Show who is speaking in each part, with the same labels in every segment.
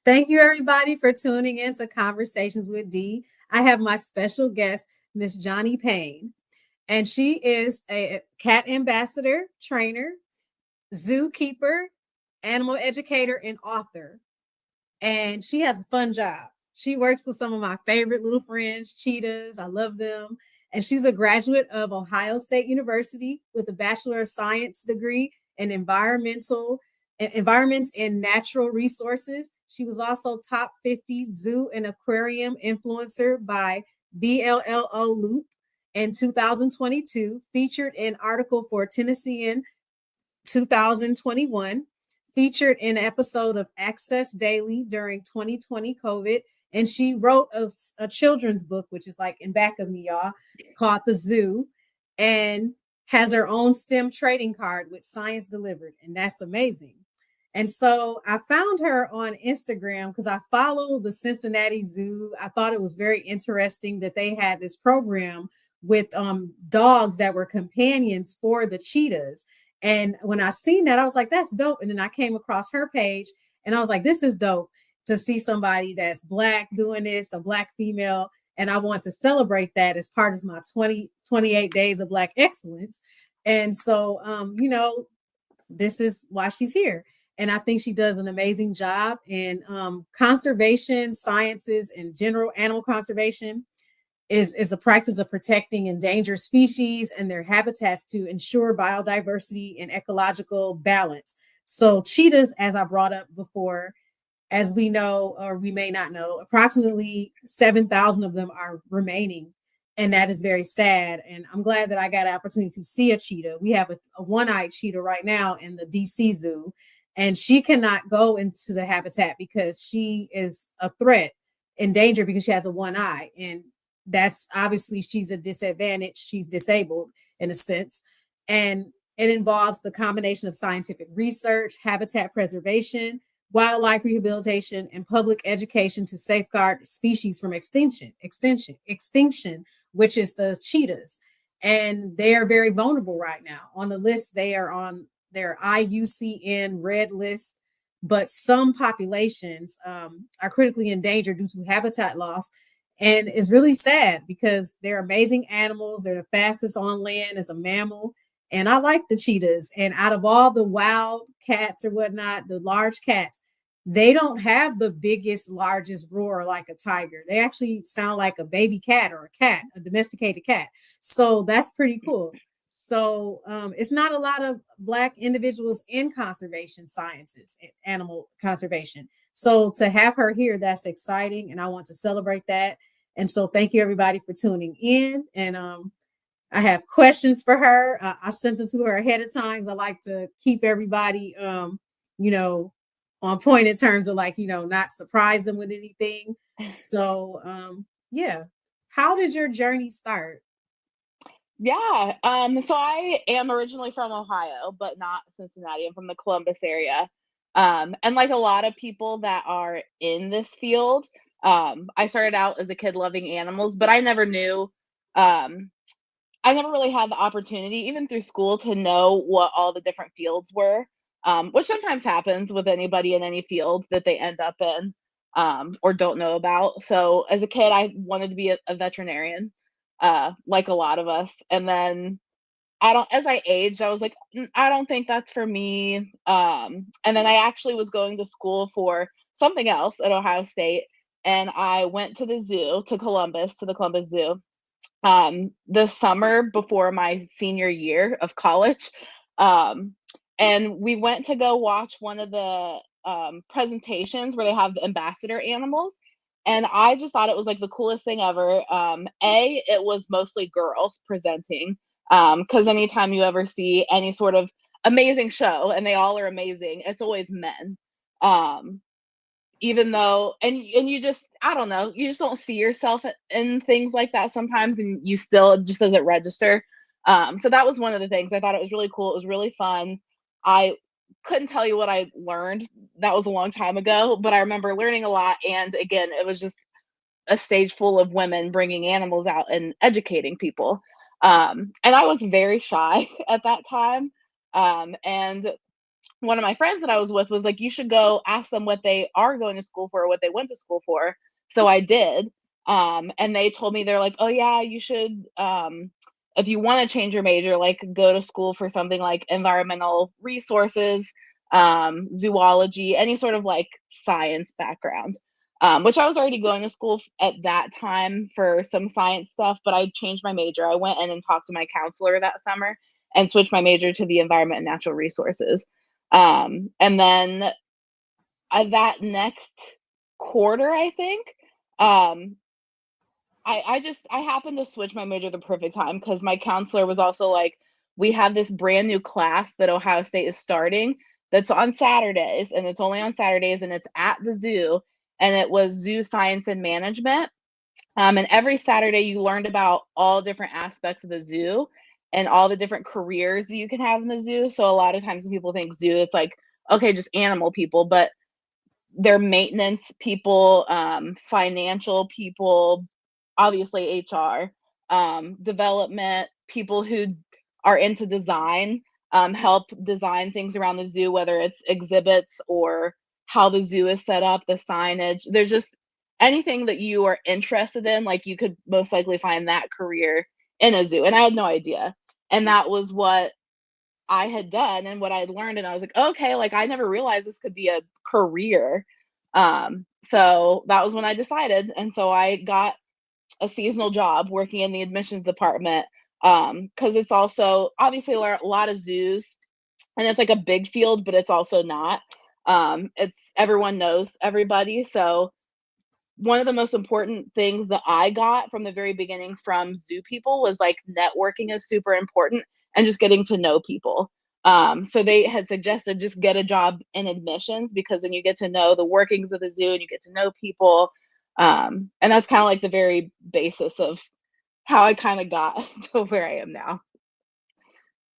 Speaker 1: Thank you, everybody, for tuning in to Conversations with D. I have my special guest, Miss Jawnie Payne, and she is a cat ambassador, trainer, zookeeper, animal educator, and author. And she has a fun job. She works with some of my favorite little friends, cheetahs. I love them. And she's a graduate of Ohio State University with a Bachelor of Science degree in environments and natural resources. She was also top 50 zoo and aquarium influencer by BLLO Loop in 2022, featured in article for Tennessean 2021, featured in an episode of Access Daily during 2020 COVID. And she wrote a children's book, which is like in back of me, y'all, called The Zoo, and has her own STEM trading card with science delivered. And that's amazing. And so I found her on Instagram because I follow the Cincinnati Zoo. I thought it was very interesting that they had this program with dogs that were companions for the cheetahs. And when I seen that, I was like, that's dope. And then I came across her page and I was like, this is dope to see somebody that's Black doing this, a Black female. And I want to celebrate that as part of my 28 days of Black excellence. And so, this is why she's here. And I think she does an amazing job in conservation sciences and general animal conservation is a practice of protecting endangered species and their habitats to ensure biodiversity and ecological balance. So cheetahs, as I brought up before, as we know, or we may not know, approximately 7,000 of them are remaining. And that is very sad. And I'm glad that I got an opportunity to see a cheetah. We have a one-eyed cheetah right now in the DC Zoo, and she cannot go into the habitat because she is a threat, in danger, because she has a one eye. And that's obviously she's a disadvantage. She's disabled in a sense. And it involves the combination of scientific research, habitat preservation, wildlife rehabilitation, and public education to safeguard species from extinction, which is the cheetahs. And they are very vulnerable right now. On the list, they are on their IUCN red list, but some populations are critically endangered due to habitat loss. And it's really sad because they're amazing animals. They're the fastest on land as a mammal. And I like the cheetahs. And out of all the wild cats or whatnot, the large cats, they don't have the biggest, largest roar like a tiger. They actually sound like a baby cat or a domesticated cat. So that's pretty cool. So it's not a lot of Black individuals in conservation sciences, animal conservation. So to have her here, that's exciting. And I want to celebrate that. And so thank you everybody for tuning in. And I have questions for her. I sent them to her ahead of time. I like to keep everybody, on point in terms of not surprise them with anything. So, yeah. How did your journey start?
Speaker 2: Yeah. So I am originally from Ohio, but not Cincinnati. I'm from the Columbus area. And like a lot of people that are in this field, I started out as a kid loving animals, but I never knew, I never really had the opportunity, even through school, to know what all the different fields were, which sometimes happens with anybody in any field that they end up in, or don't know about. So as a kid, I wanted to be a veterinarian, like a lot of us. And then as I aged, I was like, I don't think that's for me. And then I actually was going to school for something else at Ohio State. And I went to the zoo, to Columbus, to the Columbus Zoo, the summer before my senior year of college. Um, and we went to go watch one of the presentations where they have the ambassador animals. And I just thought it was like the coolest thing ever. It was mostly girls presenting, because anytime you ever see any sort of amazing show, and they all are amazing, it's always men. Um, Even though, and you just, I don't know, you just don't see yourself in things like that sometimes, and you still, it just doesn't register. So that was one of the things. I thought it was really cool. It was really fun. I couldn't tell you what I learned. That was a long time ago, but I remember learning a lot. And again, it was just a stage full of women bringing animals out and educating people. And I was very shy at that time. And one of my friends that I was with was like, you should go ask them what they are going to school for or what they went to school for. So I did. And they told me, they're like, oh yeah, you should, if you want to change your major, like go to school for something like environmental resources, zoology, any sort of like science background. Which I was already going to school at that time for some science stuff, but I changed my major. I went in and talked to my counselor that summer and switched my major to the environment and natural resources. And then that next quarter, I think, um, I happened to switch my major at the perfect time because my counselor was also like, we have this brand new class that Ohio State is starting that's on Saturdays, and it's only on Saturdays, and it's at the zoo, and it was zoo science and management. And every Saturday you learned about all different aspects of the zoo and all the different careers that you can have in the zoo. So a lot of times when people think zoo, it's like, okay, just animal people, but they're maintenance people, financial people, obviously HR, development, people who are into design, help design things around the zoo, whether it's exhibits or how the zoo is set up, the signage. There's just anything that you are interested in, like you could most likely find that career in a zoo. And I had no idea. And that was what I had done and what I had learned. And I was like, okay, like I never realized this could be a career. So that was when I decided. And so I got a seasonal job working in the admissions department. Because it's also obviously a lot of zoos and it's like a big field, but it's also not. It's everyone knows everybody. So one of the most important things that I got from the very beginning from zoo people was like networking is super important and just getting to know people. So they had suggested just get a job in admissions because then you get to know the workings of the zoo and you get to know people. And that's kind of like the very basis of how I kind of got to where I am now.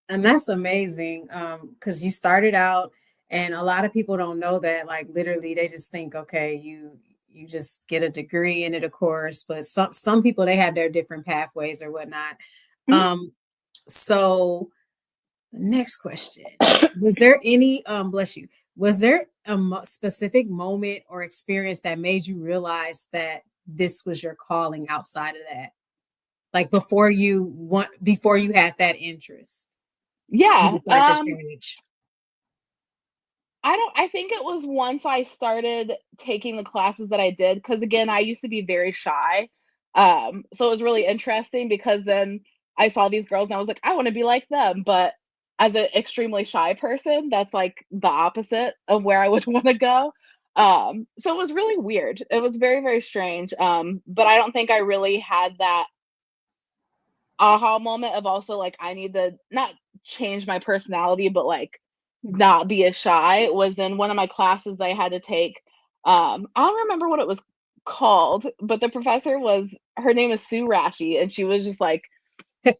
Speaker 1: And that's amazing. Because you started out, and a lot of people don't know that. Like literally, they just think, okay, you just get a degree in it, of course. But some people they have their different pathways or whatnot.
Speaker 2: Mhm.
Speaker 1: Um, so the next question: was there any bless you? Was there a specific moment or experience that made you realize that this was your calling outside of that? Like before you had that interest, you
Speaker 2: Yeah.
Speaker 1: decided to change.
Speaker 2: I think it was once I started taking the classes that I did, because again, I used to be very shy. So it was really interesting because then I saw these girls and I was like, I want to be like them. But as an extremely shy person, that's like the opposite of where I would want to go. So it was really weird. It was very, very strange. But I don't think I really had that aha moment of also like I need to not change my personality, but like not be as shy was in one of my classes that I had to take. I don't remember what it was called, but the professor was her name is Sue Rashi, and she was just like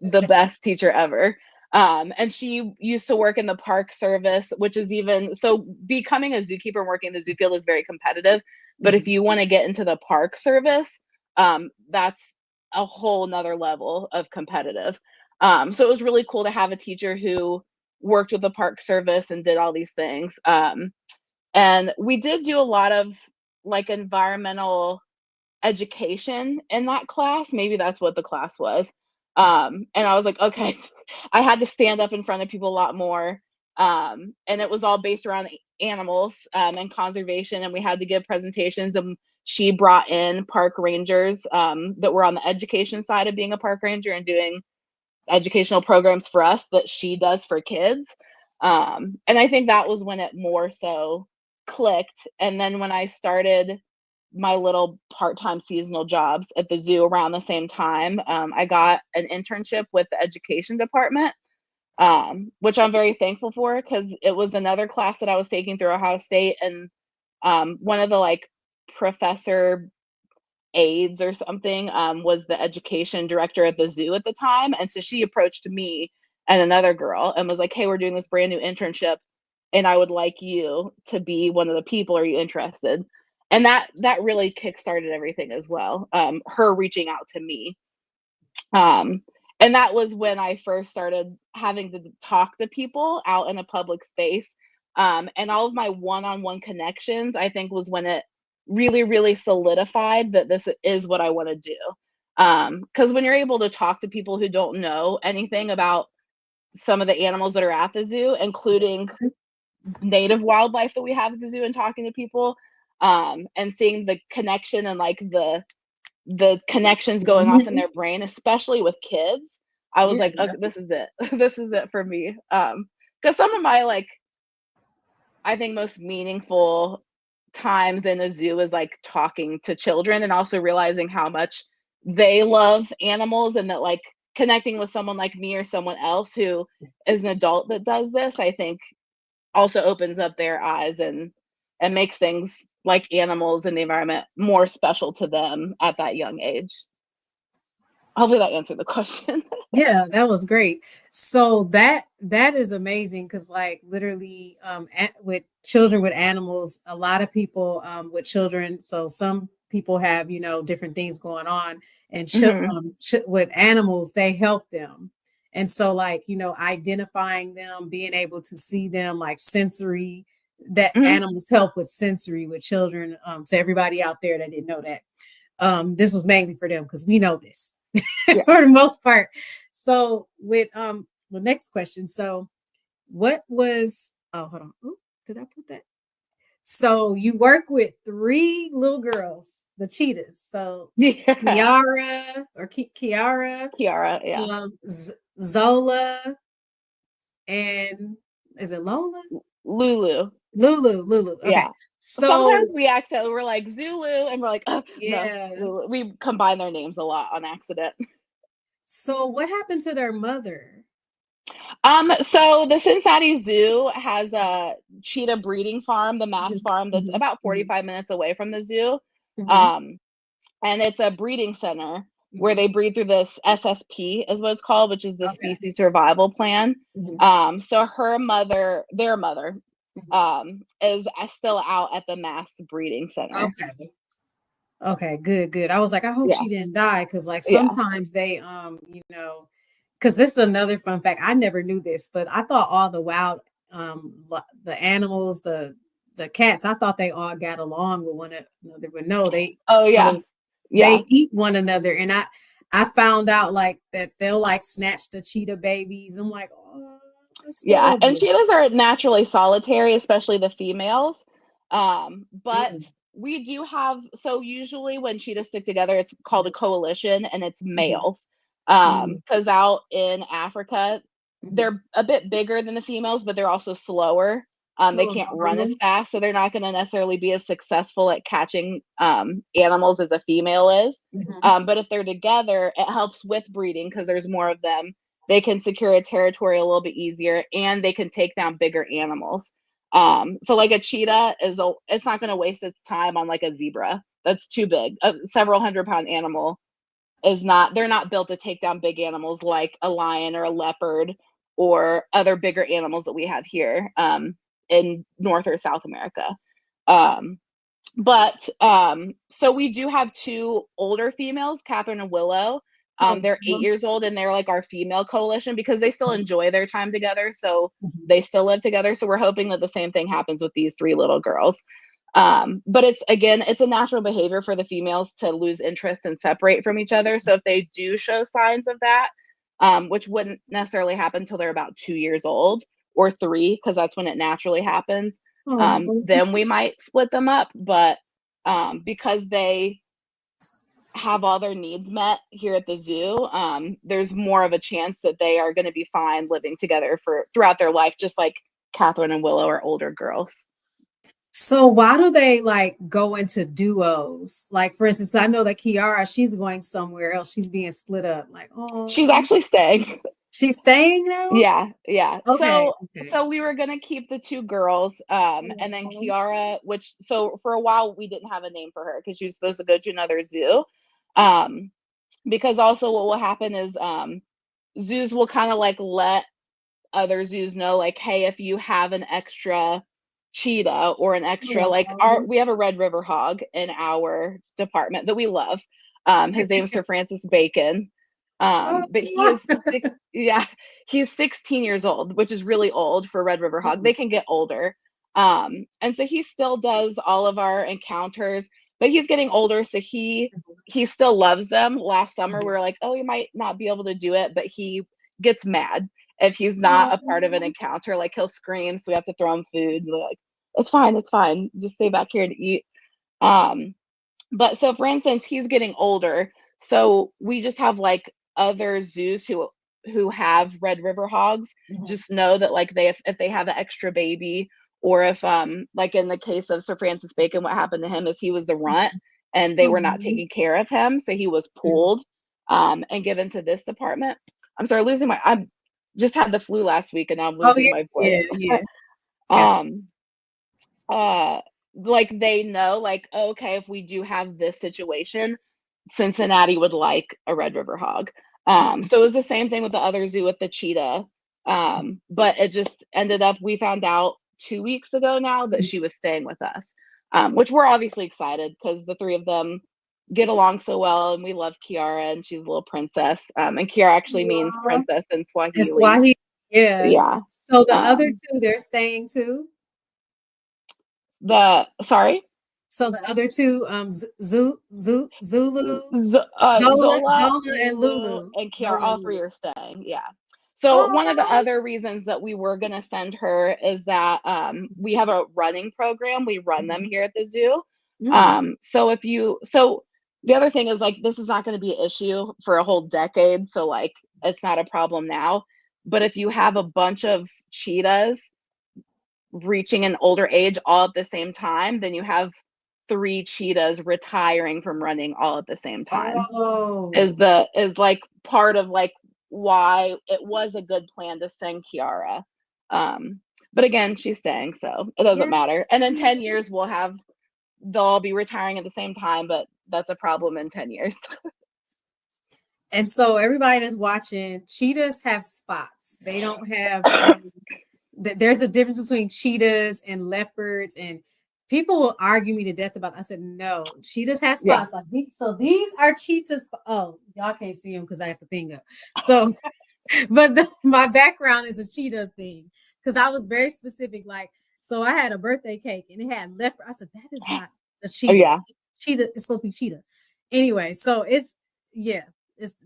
Speaker 2: the best teacher ever. And she used to work in the park service, which is even so becoming a zookeeper and working in the zoo field is very competitive. But if
Speaker 1: Mhm.
Speaker 2: you want to get into the park service, that's a whole nother level of competitive. So it was really cool to have a teacher who worked with the park service and did all these things. And we did do a lot of like environmental education in that class. Maybe that's what the class was. And I was like, okay, I had to stand up in front of people a lot more. And it was all based around animals and conservation. And we had to give presentations. And she brought in park rangers that were on the education side of being a park ranger and doing educational programs for us that she does for kids. And I think that was when it more so clicked. And then when I started my little part-time seasonal jobs at the zoo around the same time, I got an internship with the education department, which I'm very thankful for because it was another class that I was taking through Ohio State, and one of the like professor aides or something was the education director at the zoo at the time, and so she approached me and another girl and was like, "Hey, we're doing this brand new internship, and I would like you to be one of the people. Are you interested?" And that really kickstarted everything as well. Her reaching out to me, um, and that was when I first started having to talk to people out in a public space. And all of my one-on-one connections, I think, was when it really, really solidified that this is what I want to do. Because when you're able to talk to people who don't know anything about some of the animals that are at the zoo, including native wildlife that we have at the zoo, and talking to people, and seeing the connection and like the connections going off in their brain, especially with kids, I was like, okay, this is it. This is it for me. Because some of my, like, I think most meaningful times in a zoo is like talking to children and also realizing how much they love animals, and that like connecting with someone like me or someone else who is an adult that does this, I think also opens up their eyes and makes things like animals and the environment more special to them at that young age. Hopefully that answered the question.
Speaker 1: Yeah, that was great. So that is amazing because like literally with children with animals, a lot of people with children, so some people have, you know, different things going on, and with animals, they help them. And so like, you know, identifying them, being able to see them, like sensory, that animals help with sensory with children. To everybody out there that didn't know that. This was mainly for them because we know this. For the most part. So with the next question. So what was hold on. Ooh, did I put that? So you work with 3 little girls, the cheetahs. So Kiara or Kiara, Zola, and is it Lola?
Speaker 2: Lulu.
Speaker 1: Okay.
Speaker 2: Yeah.
Speaker 1: So
Speaker 2: sometimes we're like Zulu, and we're like, oh,
Speaker 1: yeah.
Speaker 2: no, Lulu. We combine their names a lot on accident.
Speaker 1: So what happened to their mother?
Speaker 2: So the Cincinnati Zoo has a cheetah breeding farm, the Mass Farm, that's about 45 minutes away from the zoo. And it's a breeding center where they breed through this SSP is what it's called, which is the species survival plan. So their mother, is still out at the Mass breeding center.
Speaker 1: Okay, good. I was like, I hope she didn't die, because like sometimes they you know, because this is another fun fact. I never knew this, but I thought all the wild the animals, the cats, I thought they all got along with one another, but no, they they eat one another. And I found out like that they'll like snatch the cheetah babies. I'm like, oh,
Speaker 2: and cheetahs are naturally solitary, especially the females. But we do have, so usually when cheetahs stick together, it's called a coalition, and it's males. Because out in Africa, they're a bit bigger than the females, but they're also slower. They can't run as fast, so they're not going to necessarily be as successful at catching animals as a female is. But if they're together, it helps with breeding because there's more of them. They can secure a territory a little bit easier, and they can take down bigger animals. So like a cheetah it's not going to waste its time on like a zebra. That's too big. A several 100-pound animal they're not built to take down big animals like a lion or a leopard or other bigger animals that we have here in North or South America. So we do have 2 older females, Catherine and Willow. They're 8 years old, and they're like our female coalition because they still enjoy their time together. So they still live together. So we're hoping that the same thing happens with these 3 little girls. But it's a natural behavior for the females to lose interest and separate from each other. So if they do show signs of that, which wouldn't necessarily happen until they're about 2 years old or 3, because that's when it naturally happens, then we might split them up. But because they have all their needs met here at the zoo, there's more of a chance that they are going to be fine living together throughout their life, just like Catherine and Willow are older girls.
Speaker 1: So why do they like go into duos? Like, for instance, I know that Kiara, she's going somewhere else. She's being split up. Like, oh,
Speaker 2: she's actually staying.
Speaker 1: She's staying now?
Speaker 2: Yeah.
Speaker 1: Okay.
Speaker 2: So we were gonna keep the 2 girls, and then Kiara, so for a while we didn't have a name for her because she was supposed to go to another zoo. Because also what will happen is zoos will kind of like let other zoos know, like, hey, if you have an extra cheetah or an extra we have a Red River hog in our department that we love. His name's Sir Francis Bacon. But he's 16 years old, which is really old for Red River hog. They can get older. And so he still does all of our encounters, but he's getting older, so he still loves them. Last summer we were like, oh, he might not be able to do it, but he gets mad if he's not a part of an encounter. Like, he'll scream, so we have to throw him food. We're like, it's fine, just stay back here to eat. But so for instance, he's getting older, so we just have like other zoos who have Red River hogs just know that, like, if they have an extra baby, or if like in the case of Sir Francis Bacon, what happened to him is he was the runt and they were not taking care of him, so he was pulled and given to this department. I'm sorry, I just had the flu last week and now I'm losing my voice. Like, they know, like, okay, if we do have this situation, Cincinnati would like a Red River hog. So it was the same thing with the other zoo with the cheetah. But it just ended up, we found out 2 weeks ago now that she was staying with us, which we're obviously excited because the three of them get along so well, and we love Kiara, and she's a little princess. And Kiara actually means princess in Swahili. Yeah.
Speaker 1: So the other two, they're staying too?
Speaker 2: Sorry?
Speaker 1: So the other two, Zulu,
Speaker 2: Zola,
Speaker 1: Zola, and Lulu,
Speaker 2: and Kiara, all three are staying. Yeah. So one of the other reasons that we were going to send her is that we have a running program. We run them here at the zoo. So the other thing is, like, this is not going to be an issue for a whole decade. So, like, it's not a problem now. But if you have a bunch of cheetahs reaching an older age all at the same time, then you have 3 cheetahs retiring from running all at the same time. Is like part of, like, why it was a good plan to send Kiara. But again, she's staying, so it doesn't matter. And in 10 years they'll all be retiring at the same time, but that's a problem in 10 years.
Speaker 1: And so everybody that's watching, cheetahs have spots. They don't have there's a difference between cheetahs and leopards, and people will argue me to death about it. I said, no, cheetahs have spots. Like these, so these are cheetahs. Oh, y'all can't see them because I have the thing up. So, but my background is a cheetah thing, because I was very specific. Like, so I had a birthday cake and it had leopard. I said, that is not the cheetah. Cheetah is supposed to be cheetah. Anyway, so it's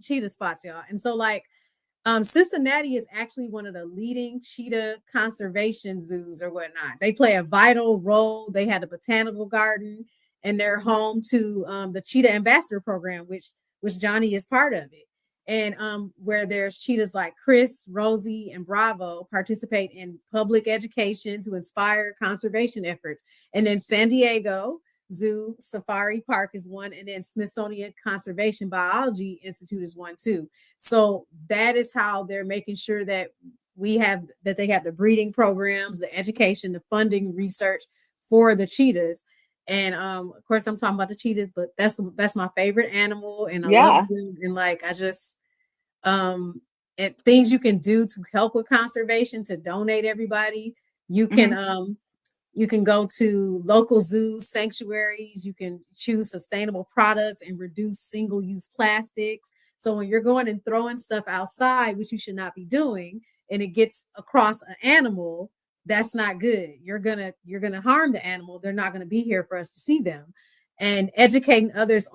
Speaker 1: cheetah spots, y'all. And so, like, Cincinnati is actually one of the leading cheetah conservation zoos or whatnot. They play a vital role. They had a botanical garden, and they're home to the Cheetah Ambassador Program, which Jawnie is part of it. And where there's cheetahs like Chris, Rosie, and Bravo participate in public education to inspire conservation efforts. And then San Diego Zoo Safari Park is one, and then Smithsonian Conservation Biology Institute is one too. So that is how they're making sure that they have the breeding programs, the education, the funding, research for the cheetahs. And of course, I'm talking about the cheetahs, but that's my favorite animal, and I love them. And like, I just and things you can do to help with conservation, to donate everybody. You can you can go to local zoos, sanctuaries. You can choose sustainable products and reduce single-use plastics. So when you're going and throwing stuff outside, which you should not be doing, and it gets across an animal, that's not good. You're gonna harm the animal. They're not gonna be here for us to see them. And educating others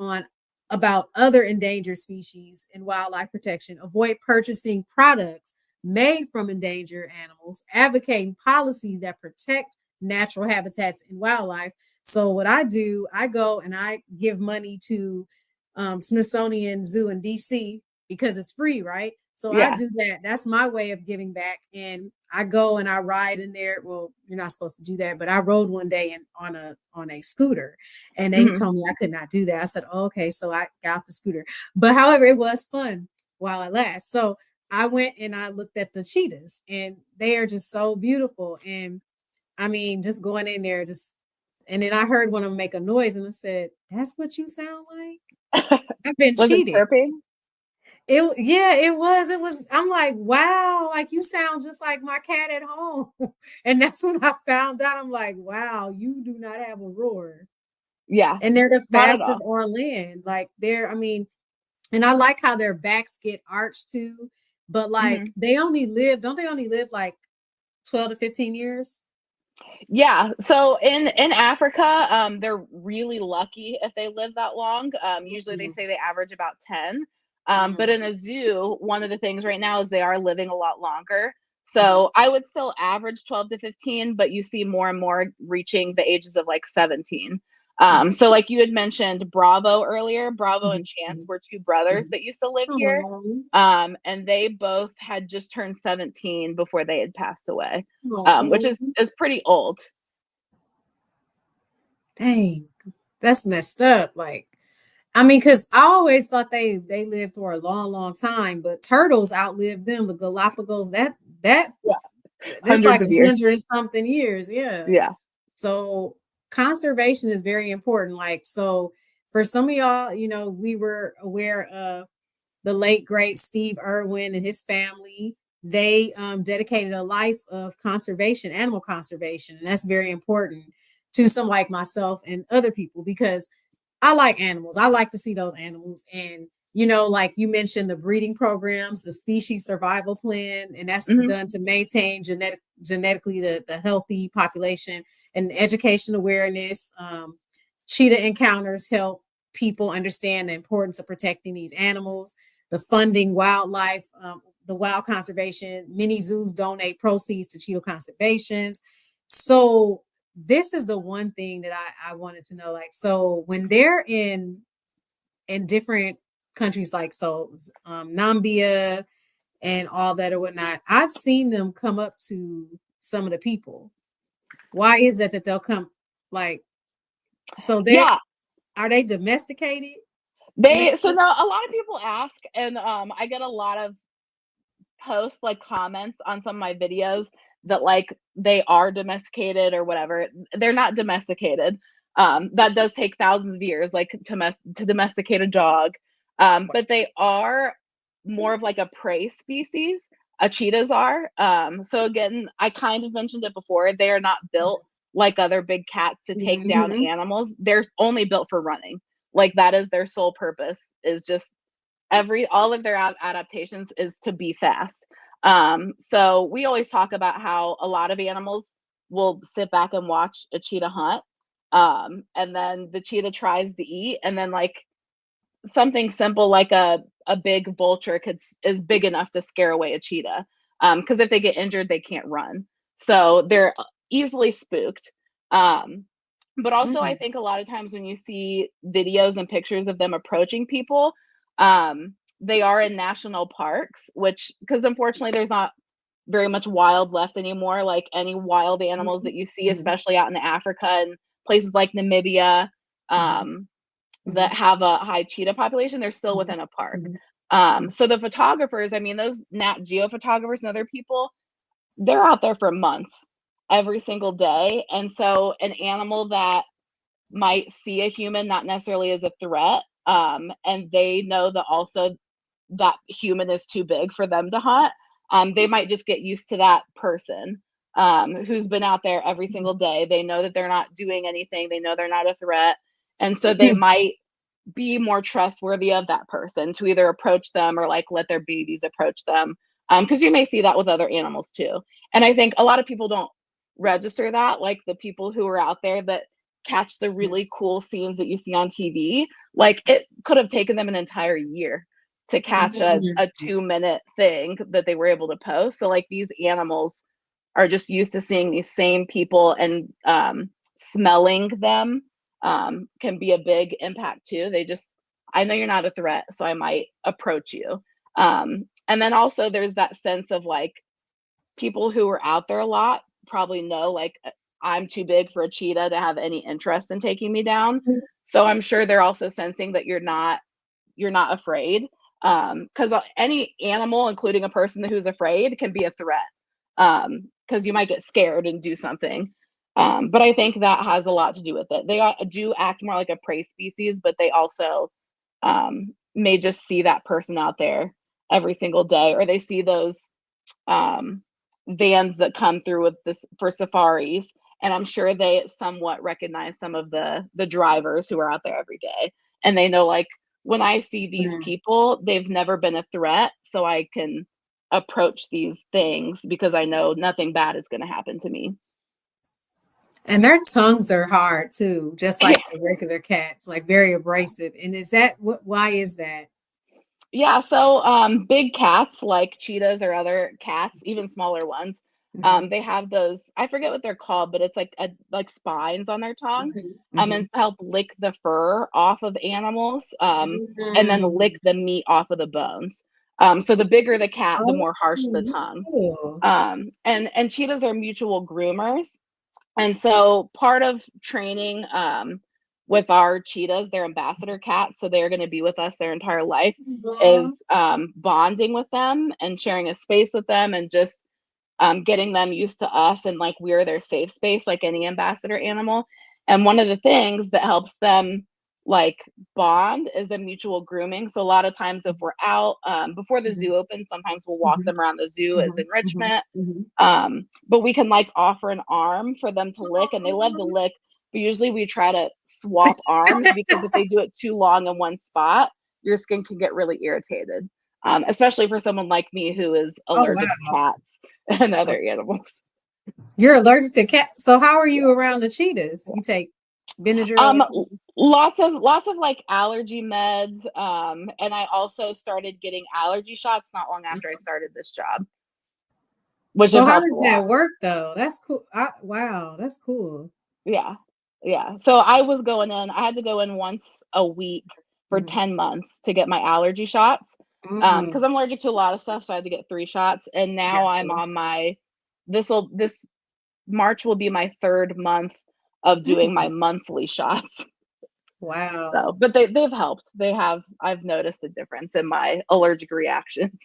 Speaker 1: about other endangered species and wildlife protection. Avoid purchasing products made from endangered animals. Advocating policies that protect natural habitats and wildlife. So what I do, I go and I give money to Smithsonian Zoo in DC because it's free, right? So I do that. That's my way of giving back. And I go and I ride in there. Well, you're not supposed to do that, but I rode one day on a scooter, and they told me I could not do that. I said, oh, okay. So I got off the scooter. But however, it was fun while it lasts. So I went and I looked at the cheetahs, and they are just so beautiful. And I mean, just going in there, and then I heard one of them make a noise, and I said, "That's what you sound like." I've been cheated. It was. It was. I'm like, wow, like you sound just like my cat at home. And that's when I found out. I'm like, wow, you do not have a roar.
Speaker 2: Yeah,
Speaker 1: and they're the fastest on land. Like I mean, and I like how their backs get arched too. But like, don't they only live like 12 to 15 years?
Speaker 2: Yeah. So in Africa, they're really lucky if they live that long. Usually they
Speaker 1: Mhm,
Speaker 2: say they average about 10. But
Speaker 1: mhm,
Speaker 2: in a zoo, one of the things right now is they are living a lot longer.
Speaker 1: mhm.
Speaker 2: So I would still average 12 to 15, but you see more and more reaching the ages of like 17.
Speaker 1: Mhm,
Speaker 2: So like you had mentioned Bravo earlier, Bravo and
Speaker 1: mhm,
Speaker 2: Chance
Speaker 1: mhm,
Speaker 2: were two brothers
Speaker 1: mhm.
Speaker 2: that used to live here.
Speaker 1: Aw,
Speaker 2: And they both had just turned 17 before they had passed away, which
Speaker 1: aw,
Speaker 2: is pretty old.
Speaker 1: dang, that's messed up. Like, I mean, because I always thought they lived for a long, long time, but turtles outlived them. The Galapagos, that
Speaker 2: Yeah,
Speaker 1: that's
Speaker 2: hundreds
Speaker 1: like
Speaker 2: of
Speaker 1: a
Speaker 2: years.
Speaker 1: hundred and something years. Yeah.
Speaker 2: Yeah.
Speaker 1: So conservation is very important. Like, so for some of y'all, we were aware of the late great Steve Irwin and his family. They dedicated a life of conservation, animal conservation, and that's very important to some like myself and other people because I like animals. I like to see those animals. And, like you mentioned, the breeding programs, the species survival plan, and that's
Speaker 2: Mhm.
Speaker 1: done to maintain genetically the healthy population and education awareness. Cheetah encounters help people understand the importance of protecting these animals, the funding wildlife, the wild conservation. Many zoos donate proceeds to cheetah conservations. So this is the one thing that I wanted to know. Like, so when they're in different countries, like Nambia and all that or whatnot, I've seen them come up to some of the people. Why is that they'll come like so they
Speaker 2: Yeah.
Speaker 1: are they domesticated in a
Speaker 2: They so
Speaker 1: sense?
Speaker 2: now a lot of people ask, and I get a lot of posts, like comments on some of my videos that like they are domesticated or whatever. They're not domesticated. That does take thousands of years, like to domesticate a dog. But they are more of like a prey species. Cheetahs are. So again, I kind of mentioned it before. They are not built like other big cats to take down
Speaker 1: Mhm.
Speaker 2: animals. They're only built for running. Like that is their sole purpose. Is just every all of their adaptations is to be fast. So we always talk about how a lot of animals will sit back and watch a cheetah hunt, and then the cheetah tries to eat, and then like something simple like a big vulture is big enough to scare away a cheetah. Because if they get injured, they can't run, so they're easily spooked. But also, I
Speaker 1: Mhm.
Speaker 2: think a lot of times when you see videos and pictures of them approaching people, they are in national parks, which because unfortunately there's not very much wild left anymore. Like any wild animals that
Speaker 1: Mhm.
Speaker 2: you see,
Speaker 1: Mhm.
Speaker 2: especially out in Africa and places like Namibia,
Speaker 1: Mhm.
Speaker 2: that
Speaker 1: Mhm.
Speaker 2: have a high cheetah population, they're still
Speaker 1: Mhm.
Speaker 2: within a park.
Speaker 1: Mhm.
Speaker 2: So the photographers, I mean, those Nat Geo photographers and other people, they're out there for months, every single day. And so an animal that might see a human not necessarily as a threat, and they know that also that human is too big for them to hunt, they might just get used to that person, who's been out there every single day. They know that they're not doing anything. They know they're not a threat. And so they
Speaker 1: Mhm.
Speaker 2: might be more trustworthy of that person to either approach them or like let their babies approach them. Because you may see that with other animals too. And I think a lot of people don't register that, like the people who are out there that catch the really cool scenes that you see on TV. Like it could have taken them an entire year to catch a 2 minute thing that they were able to post. So like these animals are just used to seeing these same people, and smelling them can be a big impact too. They just, I know you're not a threat, so I might approach you. And then also there's that sense of like people who are out there a lot probably know like I'm too big for a cheetah to have any interest in taking me down. So I'm sure they're also sensing that you're not afraid. Because any animal, including a person who's afraid, can be a threat. Because you might get scared and do something. But I think that has a lot to do with it. They do act more like a prey species, but they also may just see that person out there every single day, or they see those um, vans that come through with this for safaris, and I'm sure they somewhat recognize some of the drivers who are out there every day, and they know like when I see these
Speaker 1: Mhm.
Speaker 2: people, they've never been a threat, so I can approach these things because I know nothing bad is going to happen to me.
Speaker 1: And their tongues are hard too, just like the regular cats, like very abrasive. And is that what? Why is that?
Speaker 2: Yeah, so big cats like cheetahs or other cats, even smaller ones,
Speaker 1: Mhm,
Speaker 2: they have those, I forget what they're called, but it's like spines on their tongue,
Speaker 1: mhm,
Speaker 2: and
Speaker 1: mhm.
Speaker 2: to help lick the fur off of animals, and then lick
Speaker 1: Mm.
Speaker 2: the meat off of the bones. So the bigger the cat, the
Speaker 1: Oh,
Speaker 2: more harsh the
Speaker 1: that's
Speaker 2: tongue.
Speaker 1: cool.
Speaker 2: And cheetahs are mutual groomers. And so part of training with our cheetahs, they're ambassador cats, so they're going to be with us their entire life,
Speaker 1: Aw.
Speaker 2: is bonding with them and sharing a space with them and just getting them used to us and like we're their safe space, like any ambassador animal. And one of the things that helps them like bond is the mutual grooming. So a lot of times if we're out before the
Speaker 1: Mhm,
Speaker 2: zoo opens, sometimes we'll walk
Speaker 1: mhm,
Speaker 2: them around the zoo as
Speaker 1: mhm, mhm,
Speaker 2: enrichment,
Speaker 1: mhm.
Speaker 2: but we can like offer an arm for them to lick, and they love to lick. But usually we try to swap arms because if they do it too long in one spot, your skin can get really irritated. Especially for someone like me who is
Speaker 1: Oh,
Speaker 2: allergic to
Speaker 1: wow.
Speaker 2: cats and other animals.
Speaker 1: You're allergic to cat. So how are you around the cheetahs? You take Benadryl or
Speaker 2: Um,
Speaker 1: something?
Speaker 2: lots of like allergy meds. And I also started getting allergy shots not long after I started this job, which
Speaker 1: So
Speaker 2: have
Speaker 1: how
Speaker 2: helped a
Speaker 1: does
Speaker 2: lot.
Speaker 1: that work though? That's cool. Wow, that's cool.
Speaker 2: Yeah. Yeah. So I was going in, I had to go in once a week for
Speaker 1: Mhm.
Speaker 2: 10 months to get my allergy shots.
Speaker 1: Mm,
Speaker 2: Because I'm allergic to a lot of stuff, so I had to get 3 shots. And now I'm
Speaker 1: gotcha.
Speaker 2: on my this March will be my third month of doing
Speaker 1: Mm,
Speaker 2: my monthly shots.
Speaker 1: wow.
Speaker 2: So, but they've helped. I've noticed a difference in my allergic reactions.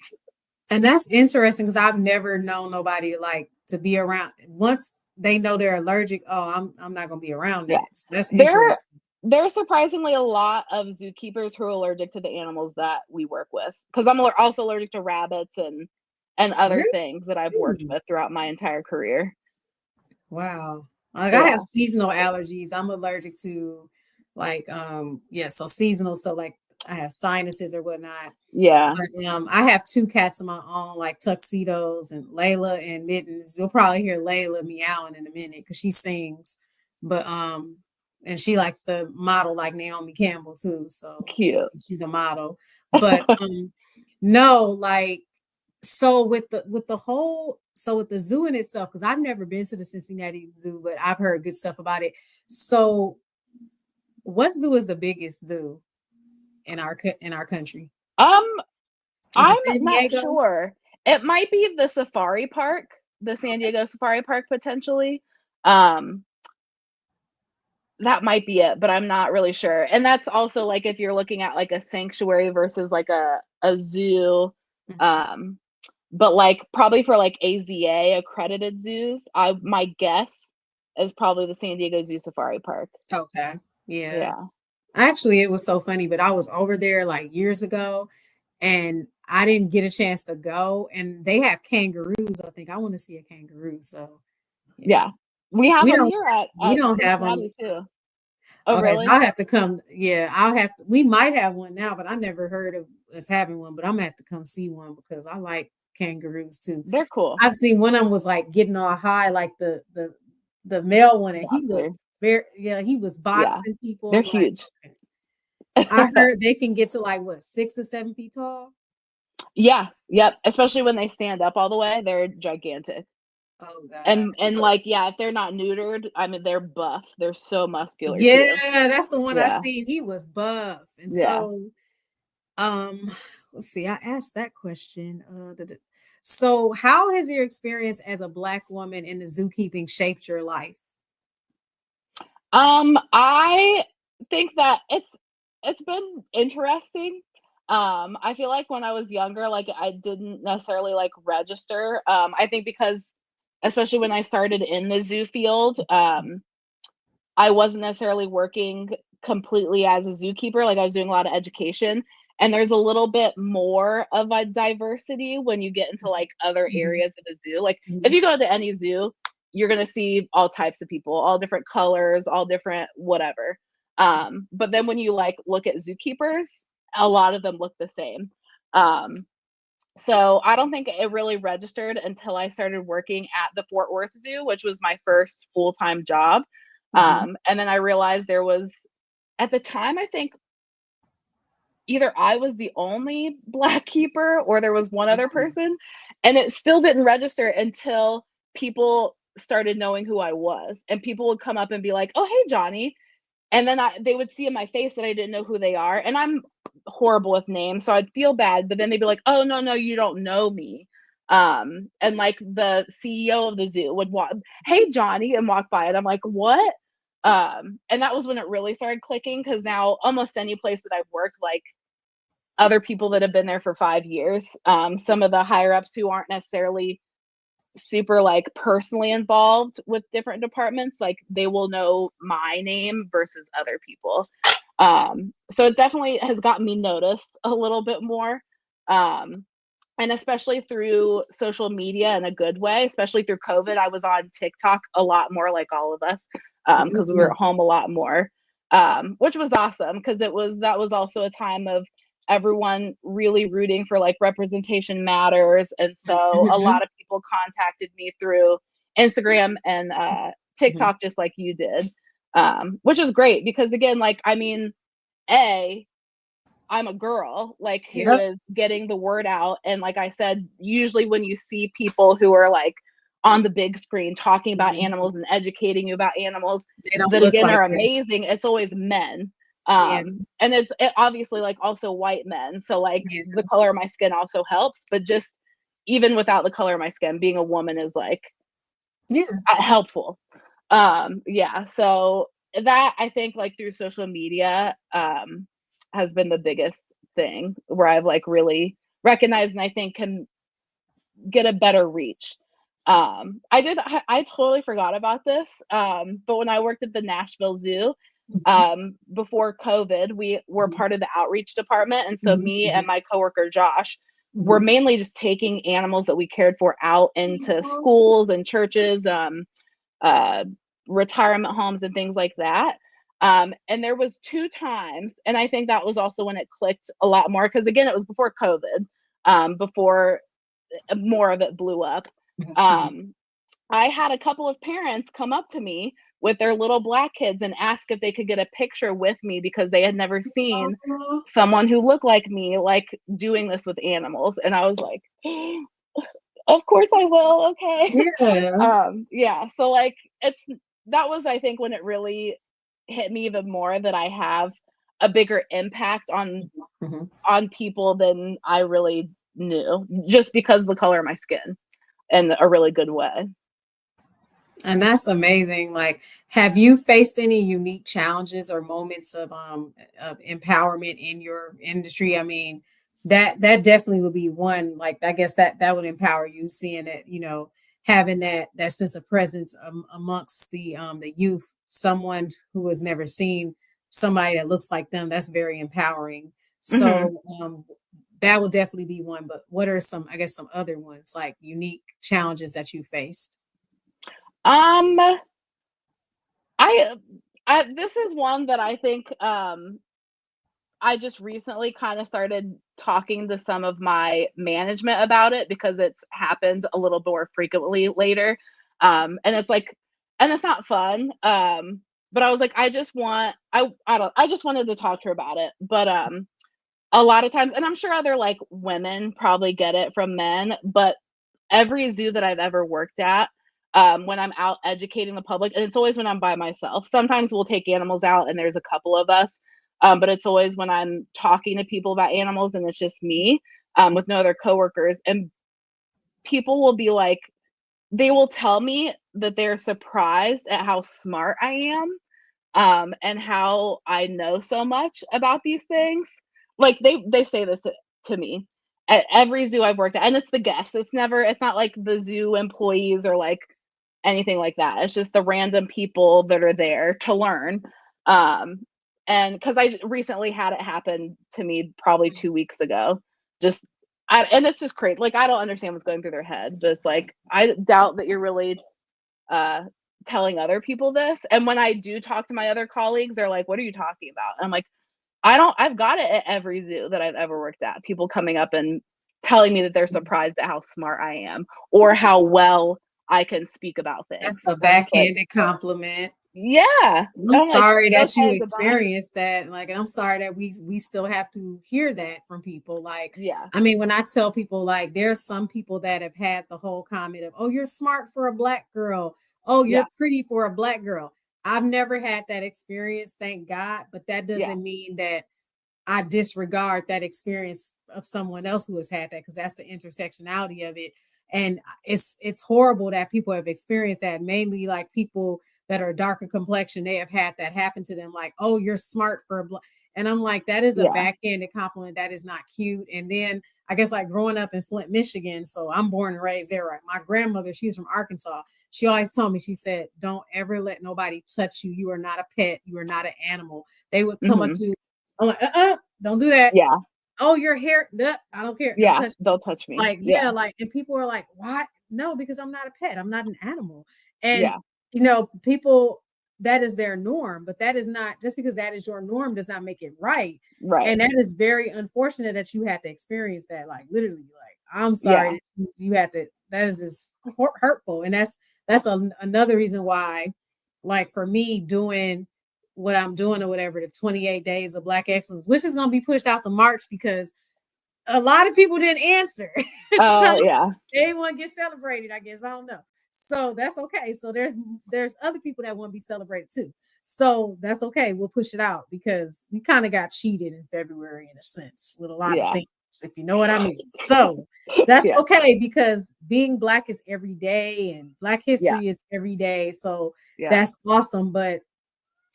Speaker 1: And that's interesting because I've never known nobody like to be around once they know they're allergic. Oh, I'm not gonna be around
Speaker 2: Yeah.
Speaker 1: that. So that's
Speaker 2: There
Speaker 1: interesting.
Speaker 2: there's surprisingly a lot of zookeepers who are allergic to the animals that we work with. Because I'm also allergic to rabbits and other
Speaker 1: Really?
Speaker 2: things that I've worked with throughout my entire career.
Speaker 1: Wow. Like I have
Speaker 2: Yeah.
Speaker 1: seasonal allergies. I'm allergic to like yeah, so seasonal stuff like I have sinuses or whatnot.
Speaker 2: Yeah.
Speaker 1: But I have two cats of my own, like tuxedos and Layla and Mittens. You'll probably hear Layla meowing in a minute because she sings. But and she likes to model like Naomi Campbell too. So
Speaker 2: Cute.
Speaker 1: she's a model. But no, like so with the whole so with the zoo in itself, because I've never been to the Cincinnati Zoo, but I've heard good stuff about it. So what zoo is the biggest zoo in our country?
Speaker 2: Um,
Speaker 1: Is it
Speaker 2: I'm
Speaker 1: San
Speaker 2: not
Speaker 1: Diego?
Speaker 2: sure. It might be the safari park, the San Diego Safari Park potentially. Um, that might be it, but I'm not really sure. And that's also like if you're looking at like a sanctuary versus like a zoo.
Speaker 1: Mhm.
Speaker 2: Um, but like probably for like AZA accredited zoos, I my guess is probably the San Diego Zoo Safari Park.
Speaker 1: Okay. Yeah.
Speaker 2: Yeah.
Speaker 1: Actually, it was so funny, but I was over there like years ago and I didn't get a chance to go. And they have kangaroos. I think I want to see a kangaroo. So yeah.
Speaker 2: Yeah. We have
Speaker 1: We
Speaker 2: them
Speaker 1: don't
Speaker 2: here
Speaker 1: we
Speaker 2: at
Speaker 1: don't have them.
Speaker 2: Cincinnati too. Oh,
Speaker 1: Okay, so
Speaker 2: really?
Speaker 1: I'll have to come. Yeah, I'll have to. We might have one now, but I never heard of us having one. But I'm gonna have to come see one because I like kangaroos too.
Speaker 2: They're cool.
Speaker 1: I've seen one of them was like getting all high, like the male one, and he looked
Speaker 2: Boxer.
Speaker 1: very yeah, he was
Speaker 2: Yeah.
Speaker 1: boxing people.
Speaker 2: They're
Speaker 1: I'm like,
Speaker 2: huge.
Speaker 1: okay. I heard they can get to like what 6 to 7 feet tall.
Speaker 2: Yeah. Yep. Especially when they stand up all the way, they're gigantic.
Speaker 1: Oh God.
Speaker 2: And
Speaker 1: So
Speaker 2: like, yeah, if they're not neutered, I mean, they're buff. They're so muscular too.
Speaker 1: yeah, that's the one I
Speaker 2: Yeah.
Speaker 1: seen. He was buff, and
Speaker 2: Yeah.
Speaker 1: so Um, let's see. I asked that question. So, how has your experience as a Black woman in the zookeeping shaped your life?
Speaker 2: I think that it's been interesting. I feel like when I was younger, like I didn't necessarily like register. I think because especially when I started in the zoo field, I wasn't necessarily working completely as a zookeeper. Like I was doing a lot of education. And there's a little bit more of a diversity when you get into like other
Speaker 1: Mhm,
Speaker 2: areas of the zoo. Like if
Speaker 1: mhm,
Speaker 2: you go to any zoo, you're gonna see all types of people, all different colors, all different whatever. But then when you like look at zookeepers, a lot of them look the same. Um, So I don't think it really registered until I started working at the Fort Worth Zoo, which was my first full-time job.
Speaker 1: Mhm.
Speaker 2: And then I realized there was, at the time, I think either I was the only black keeper or there was one other
Speaker 1: Mhm.
Speaker 2: person, and it still didn't register until people started knowing who I was, and people would come up and be like, "Oh, hey, Jawnie," and then they would see in my face that I didn't know who they are, and I'm horrible with names, so I'd feel bad, but then they'd be like, "Oh, no, no, you don't know me." And like the CEO of the zoo would walk, "Hey, Jawnie," and walk by, and I'm like, "What?" And that was when it really started clicking because now almost any place that I've worked, like other people that have been there for 5 years, some of the higher ups who aren't necessarily super like personally involved with different departments, like they will know my name versus other people. So it definitely has gotten me noticed a little bit more. Um, and especially through social media in a good way, especially through COVID, I was on TikTok a lot more, like all of us, because we were
Speaker 1: Mhm.
Speaker 2: at home a lot more, which was awesome because that was also a time of everyone really rooting for like representation matters, and so a
Speaker 1: Mhm.
Speaker 2: lot of people contacted me through Instagram and
Speaker 1: Mhm.
Speaker 2: TikTok, just like you did, which is great because again, like I mean, a I'm a girl, like, who
Speaker 1: Yep.
Speaker 2: is getting the word out, and like I said, usually when you see people who are, like, on the big screen talking about
Speaker 1: Mhm.
Speaker 2: animals and educating you about animals
Speaker 1: They don't
Speaker 2: that,
Speaker 1: look
Speaker 2: again,
Speaker 1: like
Speaker 2: are
Speaker 1: that.
Speaker 2: amazing, it's always men,
Speaker 1: Yeah.
Speaker 2: and obviously, like, also white men, so, like,
Speaker 1: Yeah.
Speaker 2: the color of my skin also helps, but just even without the color of my skin, being a woman is, like,
Speaker 1: Yeah.
Speaker 2: helpful. Yeah, so that I think like through social media has been the biggest thing where I've like really recognized and I think can get a better reach. I totally forgot about this. But when I worked at the Nashville Zoo,
Speaker 1: Mhm.
Speaker 2: before COVID, we were
Speaker 1: Mhm.
Speaker 2: part of the outreach department. And so
Speaker 1: Mhm.
Speaker 2: me and
Speaker 1: Mhm.
Speaker 2: my coworker Josh were
Speaker 1: Mhm.
Speaker 2: mainly just taking animals that we cared for out into schools and churches, uh, retirement homes and things like that. And there was two times, and I think that was also when it clicked a lot more because again, it was before COVID, before more of it blew up.
Speaker 1: Mhm.
Speaker 2: Um, I had a couple of parents come up to me with their little black kids and ask if they could get a picture with me because they had never seen
Speaker 1: Mhm.
Speaker 2: someone who looked like me, like doing this with animals. And I was like, of course I will. Okay.
Speaker 1: Yeah.
Speaker 2: Yeah. So like that was I think when it really hit me even more that I have a bigger impact
Speaker 1: Mhm.
Speaker 2: on people than I really knew just because of the color of my skin in a really good way.
Speaker 1: And that's amazing. Like, have you faced any unique challenges or moments of empowerment in your industry? I mean, that definitely would be one. Like, I guess that would empower you, seeing it, having that sense of presence amongst the youth, someone who has never seen somebody that looks like them. That's very empowering.
Speaker 2: Mhm.
Speaker 1: So that would definitely be one. But what are some, I guess, some other ones like unique challenges that you faced?
Speaker 2: Um, I, this is one that I think I just recently kind of started talking to some of my management about it because it's happened a little more frequently later. And it's like, and it's not fun. But I was like, I just wanted to talk to her about it. But a lot of times, and I'm sure other like women probably get it from men, but every zoo that I've ever worked at, when I'm out educating the public, and it's always when I'm by myself. Sometimes we'll take animals out and there's a couple of us, but it's always when I'm talking to people about animals and it's just me, with no other coworkers. And people will be like, they will tell me that they're surprised at how smart I am, and how I know so much about these things. Like they say this to me at every zoo I've worked at, and it's the guests. It's not like the zoo employees or like anything like that. It's just the random people that are there to learn. Um, and because I recently had it happen to me probably 2 weeks ago, just and it's just crazy. Like I don't understand what's going through their head, but it's like I doubt that you're really uh, telling other people this. And when I do talk to my other colleagues, they're like, "What are you talking about?" And I'm like, "I don't. I've got it at every zoo that I've ever worked at. People coming up and telling me that they're surprised at how smart I am or how well I can speak about
Speaker 1: That's
Speaker 2: things.
Speaker 1: a
Speaker 2: I'm just like,
Speaker 1: backhanded compliment.
Speaker 2: yeah.
Speaker 1: I'm
Speaker 2: I'm like,
Speaker 1: sorry that you
Speaker 2: okay, goodbye.
Speaker 1: experienced that. Like, and I'm sorry that we still have to hear that from people. Like,
Speaker 2: Yeah.
Speaker 1: I mean, when I tell people, like, there's some people that have had the whole comment of, "Oh, you're smart for a black girl. Oh,
Speaker 2: Yeah.
Speaker 1: you're pretty for a black girl." I've never had that experience, thank God. But that
Speaker 2: Yeah.
Speaker 1: doesn't mean that I disregard that experience of someone else who has had that, because that's the intersectionality of it. And it's horrible that people have experienced that, mainly like people that are darker complexion, they have had that happen to them, like, "Oh, you're smart for a and I'm like, that is a
Speaker 2: Yeah.
Speaker 1: backhanded compliment. That is not cute. And then I guess, like, growing up in Flint, Michigan, so I'm born and raised there, right? My grandmother, she's from Arkansas. She always told me, she said, "Don't ever let nobody touch you. You are not a pet. You are not an animal." They would come up
Speaker 2: Hmm.
Speaker 1: to you. I'm like, don't do that.
Speaker 2: Yeah.
Speaker 1: Oh, your hair, I don't care. Don't
Speaker 2: Yeah.
Speaker 1: touch me.
Speaker 2: Don't touch me.
Speaker 1: Like,
Speaker 2: Yeah.
Speaker 1: yeah, like, and people are like, "Why?" No, because I'm not a pet. I'm not an animal. And
Speaker 2: Yeah.
Speaker 1: people, that is their norm, but that is not, just because that is your norm does not make it right.
Speaker 2: Right.
Speaker 1: And that is very unfortunate that you had to experience that. Like, literally, like, I'm
Speaker 2: Yeah.
Speaker 1: sorry that you had to. That is just hurtful, and that's another reason why, like, for me doing what I'm doing or whatever, the 28 days of Black excellence, which is going to be pushed out to March, because a lot of people didn't answer. So
Speaker 2: Yeah.
Speaker 1: they want to get celebrated, I guess. I don't know. So that's okay. So there's other people that want to be celebrated too. So that's okay. We'll push it out, because we kind of got cheated in February in a sense with a lot of
Speaker 2: Yeah.
Speaker 1: things, if you know what I mean. So that's
Speaker 2: Yeah.
Speaker 1: okay, because being Black is every day and Black
Speaker 2: Yeah.
Speaker 1: history is every day. So
Speaker 2: Yeah.
Speaker 1: that's awesome. But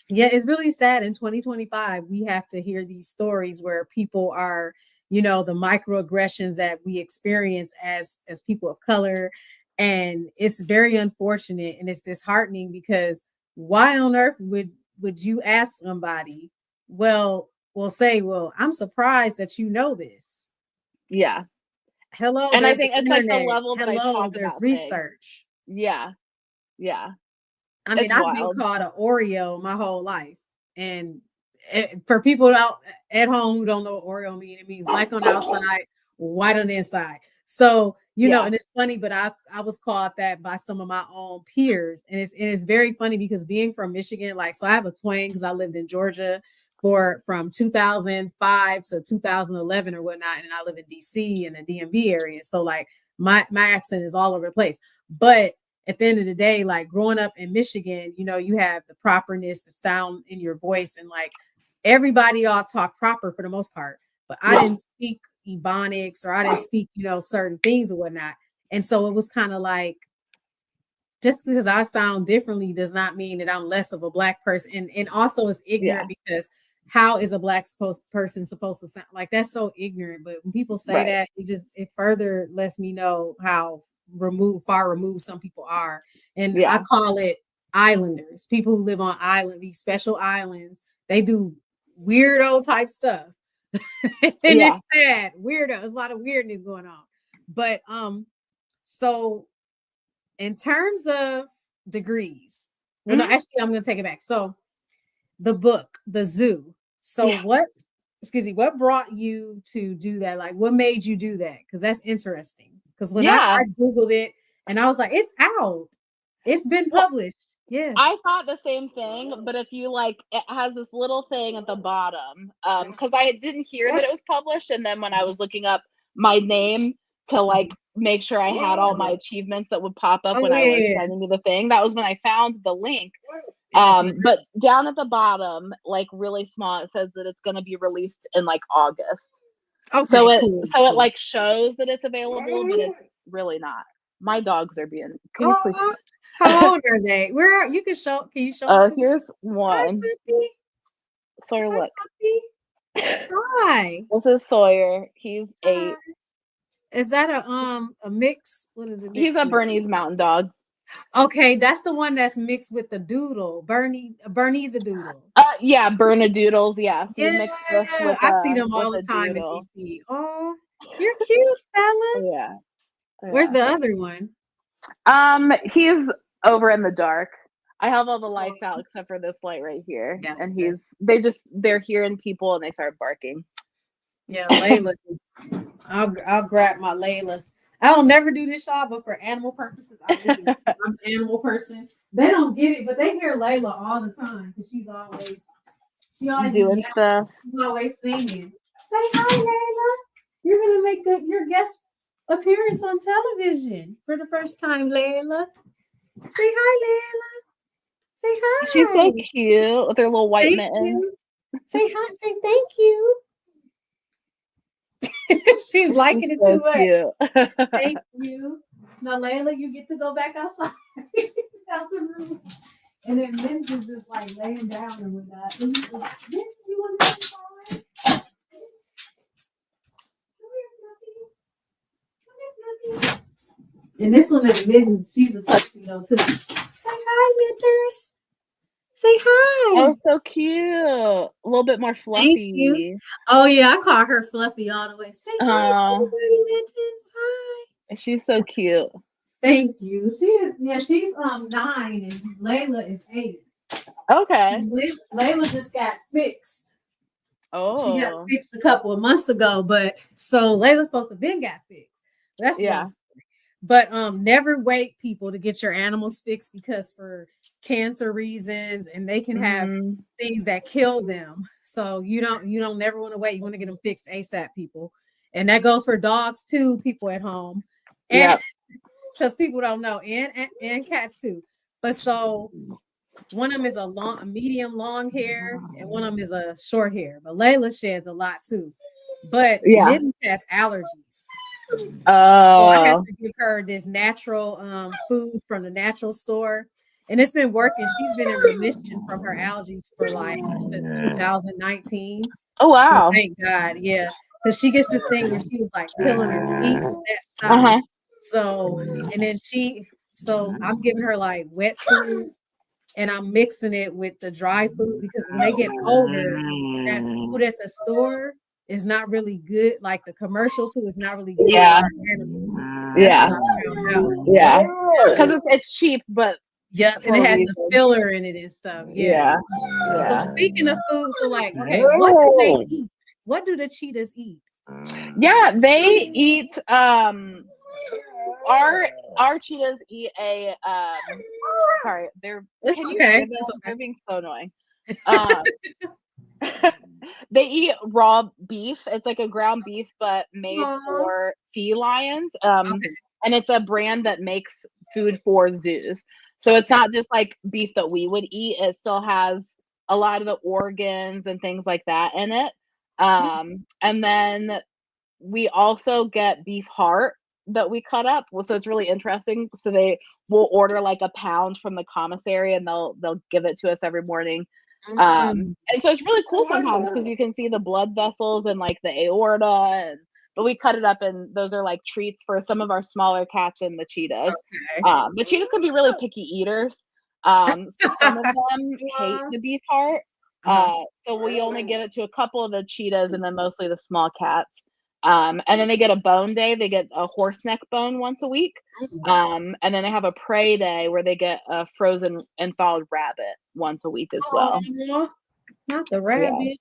Speaker 1: yeah, it's really sad in 2025 we have to hear these stories where people are, the microaggressions that we experience as people of color. And it's very unfortunate, and it's disheartening, because why on earth would you ask somebody, say, "Well, I'm surprised that you know this."
Speaker 2: Yeah.
Speaker 1: Hello,
Speaker 2: And I
Speaker 1: there's the
Speaker 2: think it's like the
Speaker 1: internet.
Speaker 2: level that I
Speaker 1: Hello,
Speaker 2: talk
Speaker 1: there's
Speaker 2: about things.
Speaker 1: research.
Speaker 2: Yeah. Yeah.
Speaker 1: I mean,
Speaker 2: It's
Speaker 1: I've been
Speaker 2: wild.
Speaker 1: called an Oreo my whole life. And for people out at home who don't know what Oreo means, it means black on the outside, white on the inside. So,
Speaker 2: Yeah.
Speaker 1: and it's funny, but I was called that by some of my own peers. And it's very funny, because being from Michigan, like, so I have a twin, because I lived in Georgia from 2005 to 2011 or whatnot. And I live in DC in the DMV area. So, like, my accent is all over the place. But at the end of the day, like, growing up in Michigan, you have the properness, the sound in your voice, and like everybody all talk proper for the most part. But I
Speaker 2: Yeah.
Speaker 1: didn't speak Ebonics, or I didn't speak, certain things or whatnot. And so it was kind of like, just because I sound differently does not mean that I'm less of a Black person. And also it's
Speaker 2: Yeah.
Speaker 1: ignorant, because how is a Black person supposed to sound? Like, that's so ignorant. But when people say
Speaker 2: Right.
Speaker 1: that, it further lets me know how far removed some people are. And I
Speaker 2: Yeah.
Speaker 1: call it islanders, people who live on these special islands. They do weirdo type stuff. And
Speaker 2: Yeah.
Speaker 1: it's sad. There's a lot of weirdness going on. But so in terms of degrees, well, no,
Speaker 2: Hmm.
Speaker 1: actually, I'm going to take it back. So the book, The Zoo. So
Speaker 2: Yeah.
Speaker 1: what brought you to do that? Like, what made you do that? Because that's interesting. Because when
Speaker 2: Yeah.
Speaker 1: I Googled it, and I was like, it's out. It's been
Speaker 2: Well,
Speaker 1: published. Yeah.
Speaker 2: I thought the same thing, but if you like, it has this little thing at the bottom. Because I didn't hear that it was published, and then when I was looking up my name to like make sure I had all my achievements that would pop up
Speaker 1: Oh
Speaker 2: when I was
Speaker 1: yeah.
Speaker 2: sending you the thing, that was when I found the link.
Speaker 1: Yes.
Speaker 2: But down at the bottom, like really small, it says that it's going to be released in like August.
Speaker 1: Okay.
Speaker 2: So it
Speaker 1: Cool.
Speaker 2: so it
Speaker 1: Cool.
Speaker 2: like shows that it's available, but it's really not. My dogs are being. Can you please?
Speaker 1: Oh, how old are they? Where are you? Can you show them to me?
Speaker 2: Here's
Speaker 1: Hi,
Speaker 2: one.
Speaker 1: puppy.
Speaker 2: Sawyer,
Speaker 1: Hi,
Speaker 2: look.
Speaker 1: puppy. Hi.
Speaker 2: This is Sawyer. He's
Speaker 1: Hi.
Speaker 2: 8.
Speaker 1: Is that a mix? What is it
Speaker 2: He's
Speaker 1: mixed
Speaker 2: a
Speaker 1: with?
Speaker 2: Bernese Mountain Dog.
Speaker 1: Okay, that's the one that's mixed with the doodle. Bernie's a doodle.
Speaker 2: Yeah, Bernedoodles. Yeah, so we
Speaker 1: Yeah,
Speaker 2: mixed this
Speaker 1: I see them
Speaker 2: with
Speaker 1: all the
Speaker 2: a
Speaker 1: time in
Speaker 2: doodle.
Speaker 1: DC. Oh, you're cute, fella.
Speaker 2: Yeah,
Speaker 1: Where's
Speaker 2: yeah.
Speaker 1: the other one?
Speaker 2: He's over in the dark. I have all the lights out except for this light right here,
Speaker 1: Yeah.
Speaker 2: and they're hearing people and they start barking.
Speaker 1: Yeah, Layla is. I'll grab my Layla. I don't never do this, y'all, but for animal purposes, I will do it. I'm an animal person. They don't get it, but they hear Layla all the time because she always be
Speaker 2: Doing
Speaker 1: yelling.
Speaker 2: stuff.
Speaker 1: She's always singing. Say hi, Layla. You're gonna make your guest appearance on television for the first time, Layla. Say hi, Layla. Say
Speaker 2: She's
Speaker 1: hi.
Speaker 2: so cute with her little white
Speaker 1: Thank
Speaker 2: mittens.
Speaker 1: you. Say hi. Say thank you. She's
Speaker 2: She's
Speaker 1: liking it
Speaker 2: so
Speaker 1: too much.
Speaker 2: cute.
Speaker 1: Thank you. Now, Layla, you get to go back outside out the room. And then Vince is just like laying down and whatnot. And he's like, Vince, you want to come inside? Come here, Fluffy. Come here, Fluffy. And this one is Vince. She's a tuxedo too. Say hi, Winters. Say hi.
Speaker 2: Oh, so cute. A little bit more fluffy.
Speaker 1: Thank you. Oh yeah, I call her Fluffy all the way. Say hi, everybody, Winters. Hi.
Speaker 2: She's so cute.
Speaker 1: Thank you. She's 9 and Layla is 8.
Speaker 2: Okay.
Speaker 1: Layla just got fixed. She got
Speaker 2: Oh.
Speaker 1: fixed a couple of months ago, but so Layla's supposed to have been got fixed. That's
Speaker 2: Yeah.
Speaker 1: But never wait, people, to get your animals fixed because for cancer reasons, and they can have things that kill them. So you don't never want to wait. You want to get them fixed ASAP, people. And that goes for dogs too, people at home. And because people don't know, and cats too. But so one of them is a medium long hair, and one of them is a short hair. But Layla sheds a lot too. But Mittens has allergies. So I have to give her this natural food from the natural store. And it's been working. She's been in remission from her allergies for like since 2019.
Speaker 2: Oh wow.
Speaker 1: So thank God, yeah. Because she gets this thing where she was like peeling her feet. That stopped. So and then so I'm giving her like wet food and I'm mixing it with the dry food because when they get older, that food at the store is not really good. Like the commercial food is not really good for our animals. That's what I found out.
Speaker 2: Yeah. Because it's cheap, but
Speaker 1: and it has a filler in it and stuff. Yeah. So speaking of food, so like, okay, what do they eat? What do the cheetahs eat?
Speaker 2: Yeah, they eat our cheetahs eat a sorry, they're being so annoying. They eat raw beef. It's like a ground beef, but made for felines. And it's a brand that makes food for zoos. So it's not just like beef that we would eat. It still has a lot of the organs and things like that in it. And then we also get beef heart that we cut up. So it's really interesting. So they will order like a pound from the commissary and they'll give it to us every morning. And so it's really cool sometimes because you can see the blood vessels and like the aorta, but we cut it up and those are like treats for some of our smaller cats and the cheetahs. The cheetahs can be really picky eaters. So some of them hate the beef heart. So we only give it to a couple of the cheetahs and then mostly the small cats. And then they get a bone day. They get a horse neck bone once a week. And then they have a prey day where they get a frozen and thawed rabbit once a week as well.
Speaker 1: Not the rabbit.
Speaker 2: Yeah.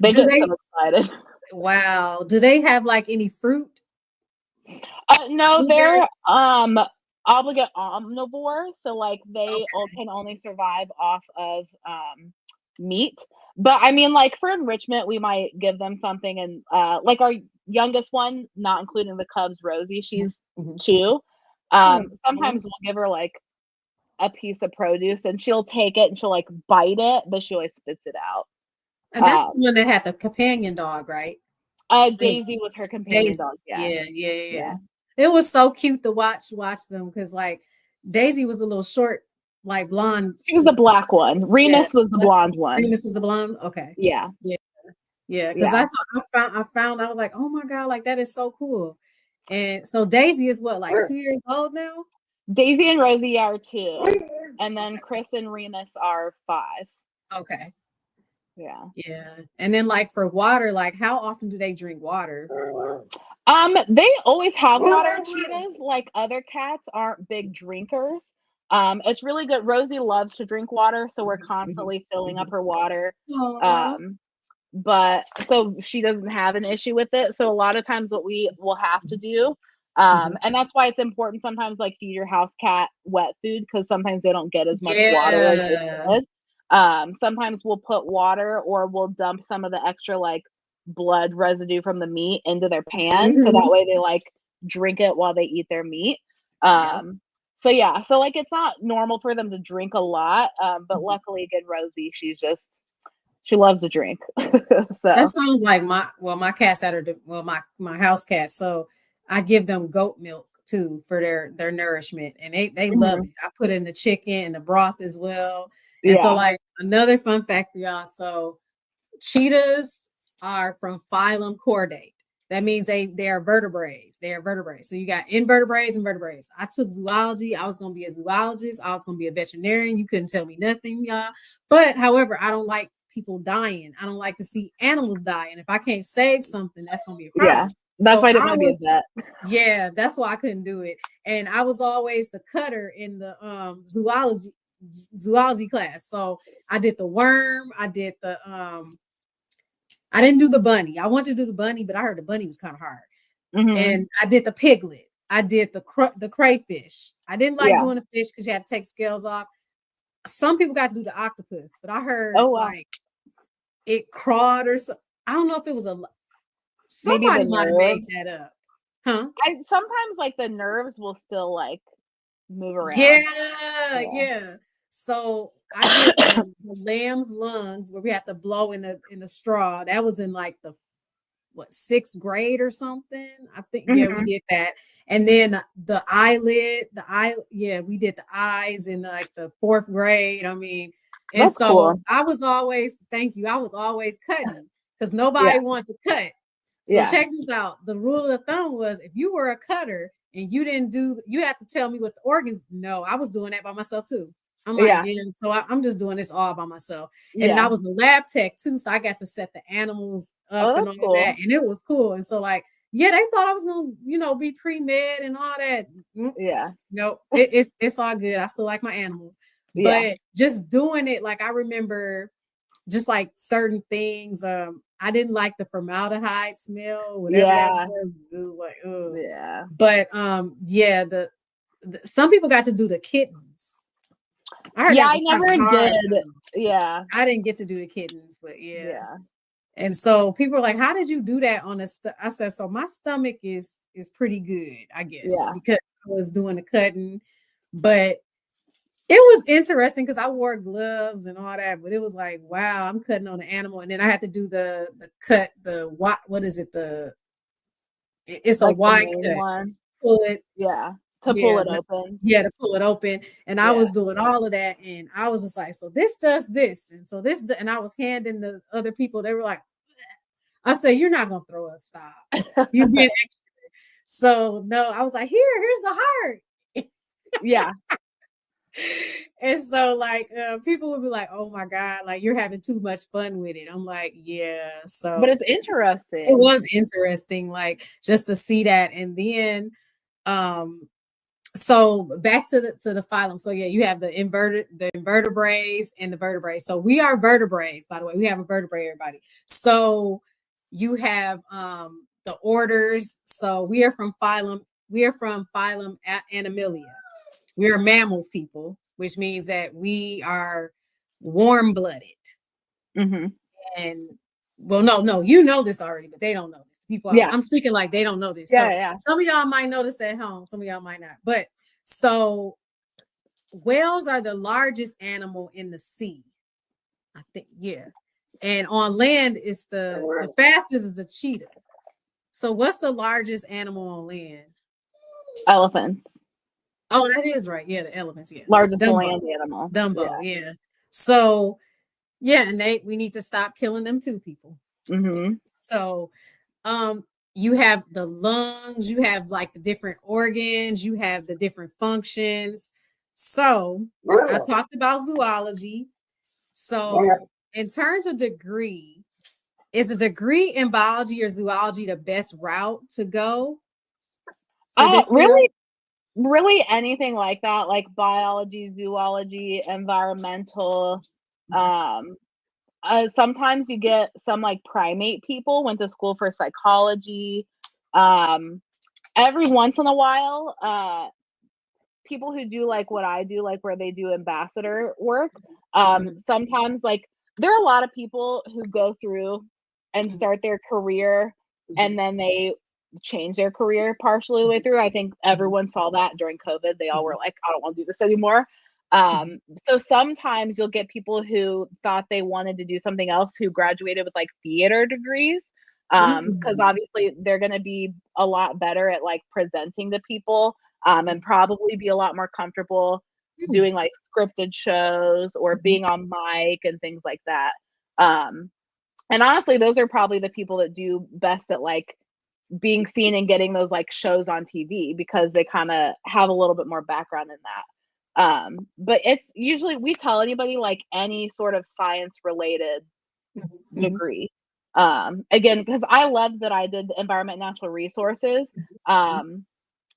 Speaker 2: They get so excited.
Speaker 1: Wow. Do they have like any fruit?
Speaker 2: No, they're obligate omnivore. So like they can only survive off of meat. But I mean, like for enrichment, we might give them something. And like our youngest one, not including the cubs, Rosie, she's 2. Sometimes we'll give her like a piece of produce and she'll take it and she'll like bite it, but she always spits it out.
Speaker 1: And that's the one that had the companion dog, right?
Speaker 2: Daisy was her companion dog.
Speaker 1: Yeah. It was so cute to watch them because like Daisy was a little short, like blonde.
Speaker 2: She was the black one. Remus was the blonde one.
Speaker 1: Remus was the blonde. Okay.
Speaker 2: Yeah.
Speaker 1: Because I found I was like, oh my God, like that is so cool. And so Daisy is what, like 2 years old now?
Speaker 2: Daisy and Rosie are 2, and then Chris and Remus are 5.
Speaker 1: Okay.
Speaker 2: Yeah.
Speaker 1: And then like for water, like how often do they drink water?
Speaker 2: They always have water. Cheetahs, like other cats, aren't big drinkers. It's really good. Rosie loves to drink water, so we're constantly filling up her water. but so she doesn't have an issue with it. So a lot of times what we will have to do,
Speaker 1: Mhm.
Speaker 2: and that's why it's important sometimes, like, feed your house cat wet food, because sometimes they don't get as much water as they
Speaker 1: Yeah.
Speaker 2: should. Sometimes we'll put water, or we'll dump some of the extra, like, blood residue from the meat into their pan, so that
Speaker 1: Mhm.
Speaker 2: way they, like, drink it while they eat their meat.
Speaker 1: Yep.
Speaker 2: So yeah, so, like, it's not normal for them to drink a lot, but
Speaker 1: Mhm.
Speaker 2: luckily, again, Rosie, she loves to drink.
Speaker 1: That
Speaker 2: So
Speaker 1: sounds like my cats that are my house cats. So I give them goat milk too for their nourishment, and they love
Speaker 2: mhm.
Speaker 1: it. I put in the chicken and the broth as well. And so
Speaker 2: Yeah.
Speaker 1: like another fun fact for y'all. So cheetahs are from phylum Chordate. That means they are vertebrates. They are vertebrates. So you got invertebrates and vertebrates. I took zoology. I was going to be a zoologist. I was going to be a veterinarian. You couldn't tell me nothing, y'all. But however, I don't like people dying. I don't like to see animals die. And if I can't save something, that's going to be a
Speaker 2: Yeah.
Speaker 1: problem.
Speaker 2: That's
Speaker 1: So
Speaker 2: why I didn't
Speaker 1: I
Speaker 2: wanna be a
Speaker 1: was,
Speaker 2: vet.
Speaker 1: yeah, that's why I couldn't do it. And I was always the cutter in the zoology class. So I did the worm. I didn't do the bunny. I wanted to do the bunny, but I heard the bunny was kind of hard.
Speaker 2: Mhm.
Speaker 1: And I did the piglet. I did the crayfish. I didn't like
Speaker 2: Yeah.
Speaker 1: doing the fish because you had to take scales off. Some people got to do the octopus, but I heard
Speaker 2: Oh, wow.
Speaker 1: like it crawled or so. I don't know if it was
Speaker 2: Maybe the
Speaker 1: somebody might have made
Speaker 2: nerves.
Speaker 1: that up. Huh?
Speaker 2: I sometimes, like, the nerves will still, like, move around.
Speaker 1: Yeah,
Speaker 2: Yeah.
Speaker 1: yeah. So I did the lamb's lungs where we had to blow in the straw. That was in like the what, sixth grade or something. I think, yeah, we
Speaker 2: Mhm.
Speaker 1: did that. And then the eyelid, yeah, we did the eyes in like the fourth grade. I mean, and
Speaker 2: That's
Speaker 1: so
Speaker 2: cool.
Speaker 1: I was always, thank you, I was always cutting because
Speaker 2: Yeah.
Speaker 1: nobody wanted to cut. So
Speaker 2: Yeah.
Speaker 1: check this out. The rule of thumb was if you were a cutter and you didn't do, you have to tell me what the organs. No, I was doing that by myself too. I'm like,
Speaker 2: Yeah.
Speaker 1: yeah, so I'm just doing this all by myself. And then I
Speaker 2: Yeah.
Speaker 1: was a lab tech too, so I got to set the animals
Speaker 2: Oh,
Speaker 1: up and
Speaker 2: that's
Speaker 1: all of that,
Speaker 2: cool.
Speaker 1: and it was cool. And so, like, yeah, they thought I was gonna, be pre-med and all that.
Speaker 2: Yeah.
Speaker 1: No, it's all good. I still like my animals,
Speaker 2: Yeah.
Speaker 1: but just doing it, like I remember, just like certain things. I didn't like the formaldehyde smell, whatever that
Speaker 2: Yeah.
Speaker 1: was. It was like, ugh.
Speaker 2: Yeah.
Speaker 1: But yeah, some people got to do the kittens. I heard
Speaker 2: Yeah,
Speaker 1: that
Speaker 2: I
Speaker 1: was kind of
Speaker 2: never
Speaker 1: hard
Speaker 2: did.
Speaker 1: though.
Speaker 2: Yeah.
Speaker 1: I didn't get to do the kittens, but yeah.
Speaker 2: Yeah.
Speaker 1: And so people are like, "How did you do that on a?" I said, "So my stomach is pretty good, I guess,
Speaker 2: Yeah.
Speaker 1: because I was doing the cutting, but it was interesting because I wore gloves and all that. But it was like, wow, I'm cutting on an animal, and then I had to do the cut, what is it? It's a
Speaker 2: Like the
Speaker 1: wide
Speaker 2: main
Speaker 1: cut.
Speaker 2: one.
Speaker 1: Pull it,
Speaker 2: Yeah. To pull
Speaker 1: yeah,
Speaker 2: it open.
Speaker 1: yeah, to pull it open. And I
Speaker 2: Yeah.
Speaker 1: was doing all of that, and I was just like, so this does this, and so this, and I was handing the other people. They were like, I said, you're not gonna throw up. Stop. You're being extra. So no, I was like, here's the heart.
Speaker 2: Yeah.
Speaker 1: And so like people would be like, oh my God, like you're having too much fun with it. I'm like, yeah.
Speaker 2: But
Speaker 1: So
Speaker 2: it's
Speaker 1: it
Speaker 2: interesting.
Speaker 1: was interesting, like just to see that. And then um so back to the phylum. So yeah, you have the invertebrates and the vertebrates. So we are vertebrates, by the way. We have a vertebrae, everybody. So you have the orders. So we are from phylum Animalia. We are mammals people, which means that we are warm-blooded.
Speaker 2: Mhm.
Speaker 1: And well, no, you know this already, but they don't know this. People,
Speaker 2: Yeah.
Speaker 1: I'm speaking like they don't know this.
Speaker 2: Yeah,
Speaker 1: So
Speaker 2: yeah.
Speaker 1: some of y'all might notice at home, some of y'all might not. But so whales are the largest animal in the sea. I think, yeah. And on land, it's the fastest is the cheetah. So what's the largest animal on land?
Speaker 2: Elephants.
Speaker 1: Oh, that is right. Yeah, the elephants. Yeah,
Speaker 2: Largest
Speaker 1: Dumbo,
Speaker 2: land animal. Yeah.
Speaker 1: Dumbo. Yeah. So yeah, and we need to stop killing them too, people.
Speaker 2: Mhm.
Speaker 1: So you have the lungs, you have like the different organs, you have the different functions. So I talked about zoology. So in terms of degree, is a degree in biology or zoology the best route to go for this field?
Speaker 2: Really, really anything like that, like biology, zoology, environmental,
Speaker 1: Mhm.
Speaker 2: um, Sometimes you get some like primate people, went to school for psychology. Um, every once in a while, people who do like what I do, like where they do ambassador work.
Speaker 1: Mhm.
Speaker 2: Sometimes like there are a lot of people who go through and
Speaker 1: Mhm.
Speaker 2: start their career and
Speaker 1: Mhm.
Speaker 2: then they change their career partially the way through. I think
Speaker 1: Mhm.
Speaker 2: everyone saw that during COVID. They all were
Speaker 1: Mhm.
Speaker 2: like, I don't want to do this anymore.
Speaker 1: Mhm.
Speaker 2: So sometimes you'll get people who thought they wanted to do something else who graduated with like theater degrees. Because
Speaker 1: Mhm.
Speaker 2: obviously they're going to be a lot better at like presenting to people, and probably be a lot more comfortable
Speaker 1: Mhm.
Speaker 2: doing like scripted shows or
Speaker 1: Mhm.
Speaker 2: being on mic and things like that. Um, and honestly, those are probably the people that do best at like being seen and getting those like shows on TV because they kind of have a little bit more background in that. But it's usually we tell anybody like any sort of science related
Speaker 1: Mhm. Mhm.
Speaker 2: degree. Again, because I love that I did the environment and natural resources.
Speaker 1: Mhm.
Speaker 2: Um,